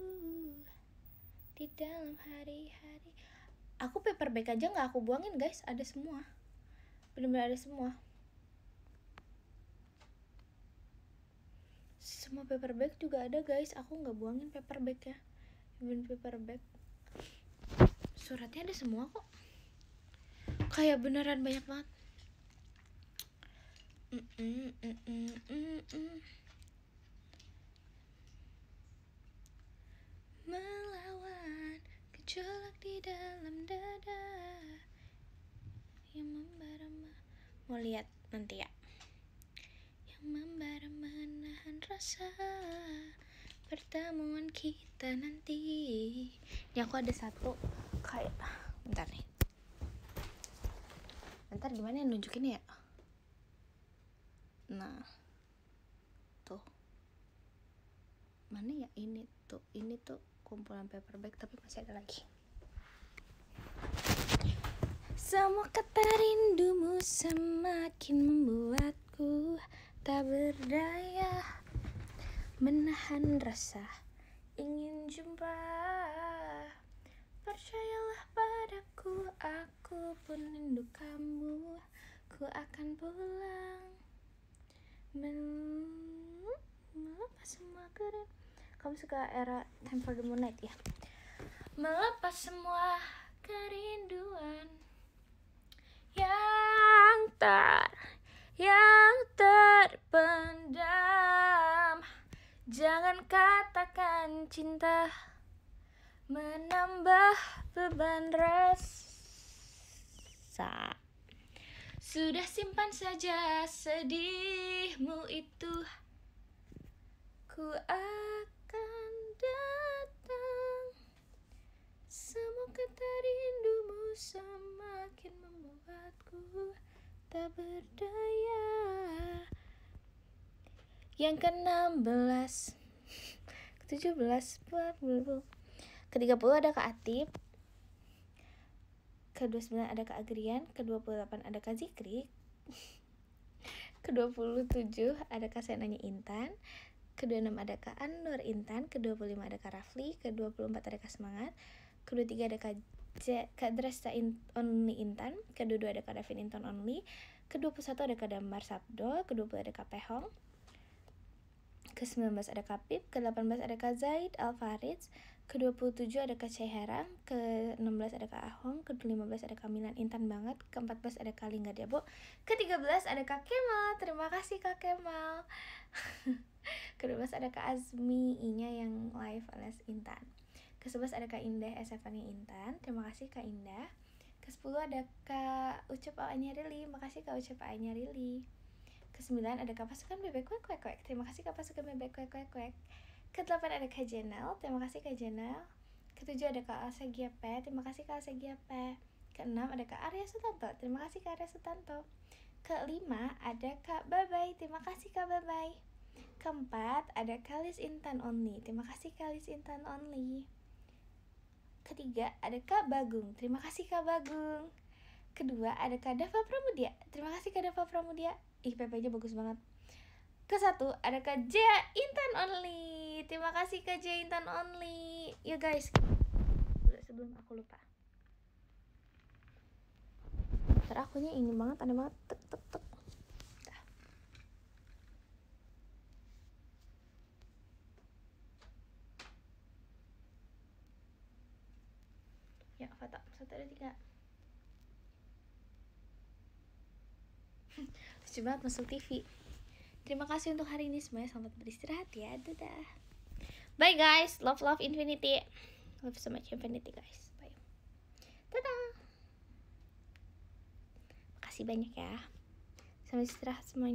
di dalam hari-hari. Aku paperback aja nggak aku buangin guys, ada semua, benar-benar ada semua. Semua paperback juga ada guys, aku nggak buangin paperback ya, even paperback. Suratnya ada semua kok, kayak beneran banyak banget. Melawan gejolak di dalam dada yang membara. Mau lihat nanti ya. Yang membara menahan rasa pertemuan kita nanti. Ini aku ada satu kayak, bentar nih. Bentar gimana nunjukin ya? Nah, tuh. Mana ya ini tuh? Ini tuh kumpulan paperback tapi masih ada lagi. Semua kata rindumu semakin membuatku tak berdaya menahan rasa ingin jumpa. Percayalah padaku, aku pun rindu kamu. Ku akan pulang melepas semua keren. Kamu suka era Time for the Moonlight ya? Melepas semua kerinduan yang terpendam. Jangan katakan cinta menambah beban rasa. Sudah simpan saja sedihmu itu. Ku akan datang. Semua kata rindumu semakin membuatku tak berdaya. Yang ke-16 ke-17 ke-30 ada Kak Atip, ke-29 ada Kak Agrian, ke-28 ada Kak Zikri, ke-27 ada Kak Senanya Intan, ke-26 ada Kak Anur Intan, ke-25 ada Kak Rafli, ke-24 ada Kak Semangat, ke-23 ada Kak Dresta Only Intan, ke-22 ada Kak Davin Intan Only, ke-21 ada Kak Damar Sabdo, ke-20 ada Kak Pehong, ke-19 ada Kak Pip, ke-18 ada Kak Zaid Alfaridz, ke-27 ada Kak Ceherang, ke-16 ada Kak Ahong, ke-15 ada Kak Milan Intan banget, ke-14 ada Kak Lingga Debo, ke-13 ada Kak Kemal. Terima kasih Kak Kemal. Ke-12 ada Kak Azmi I-nya yang live alias Intan. Ke-11 ada Kak Indah SF-nya Intan. Terima kasih Kak Indah. Ke-10 ada Kak Ucup A-nya Rili. Makasih Kak Ucup A-nya Rili. Ke-9 ada Kak Pasukan Bebek Kwek Kwek Kwek. Terima kasih Kak Pasukan Bebek Kwek Kwek Kwek. Ke-8 ada Kak Jenel. Terima kasih Kak Jenel. Ke-7 ada Kak Alsa Giape. Terima kasih Kak Alsa Giape. Ke-6 ada Kak Arya Sutanto. Terima kasih Kak Arya Sutanto. Ke-5 ada Kak Babay. Terima kasih Kak Babay. Ke-4 ada Kak Lis Intan Only. Terima kasih Kak Lis Intan Only. Ke-3 ada Kak Bagung. Terima kasih Kak Bagung. Ke-2 ada Kak Dava Pramudia. Terima kasih Kak Dava Pramudia. Ih, PP-nya bagus banget. Ke-1 ada Kak Jaya Intan Only. Terima kasih Kak Jaya Intan Only. Ya guys, sebelum aku lupa, ntar akunya ini banget, ada banget, tek. Ya, foto 1, 2, 3. Lucu banget masuk TV. Terima kasih untuk hari ini semuanya. Selamat beristirahat ya. Dadah. Bye guys. Love infinity. Love so much infinity guys. Bye. Dadah. Makasih banyak ya. Selamat istirahat semuanya.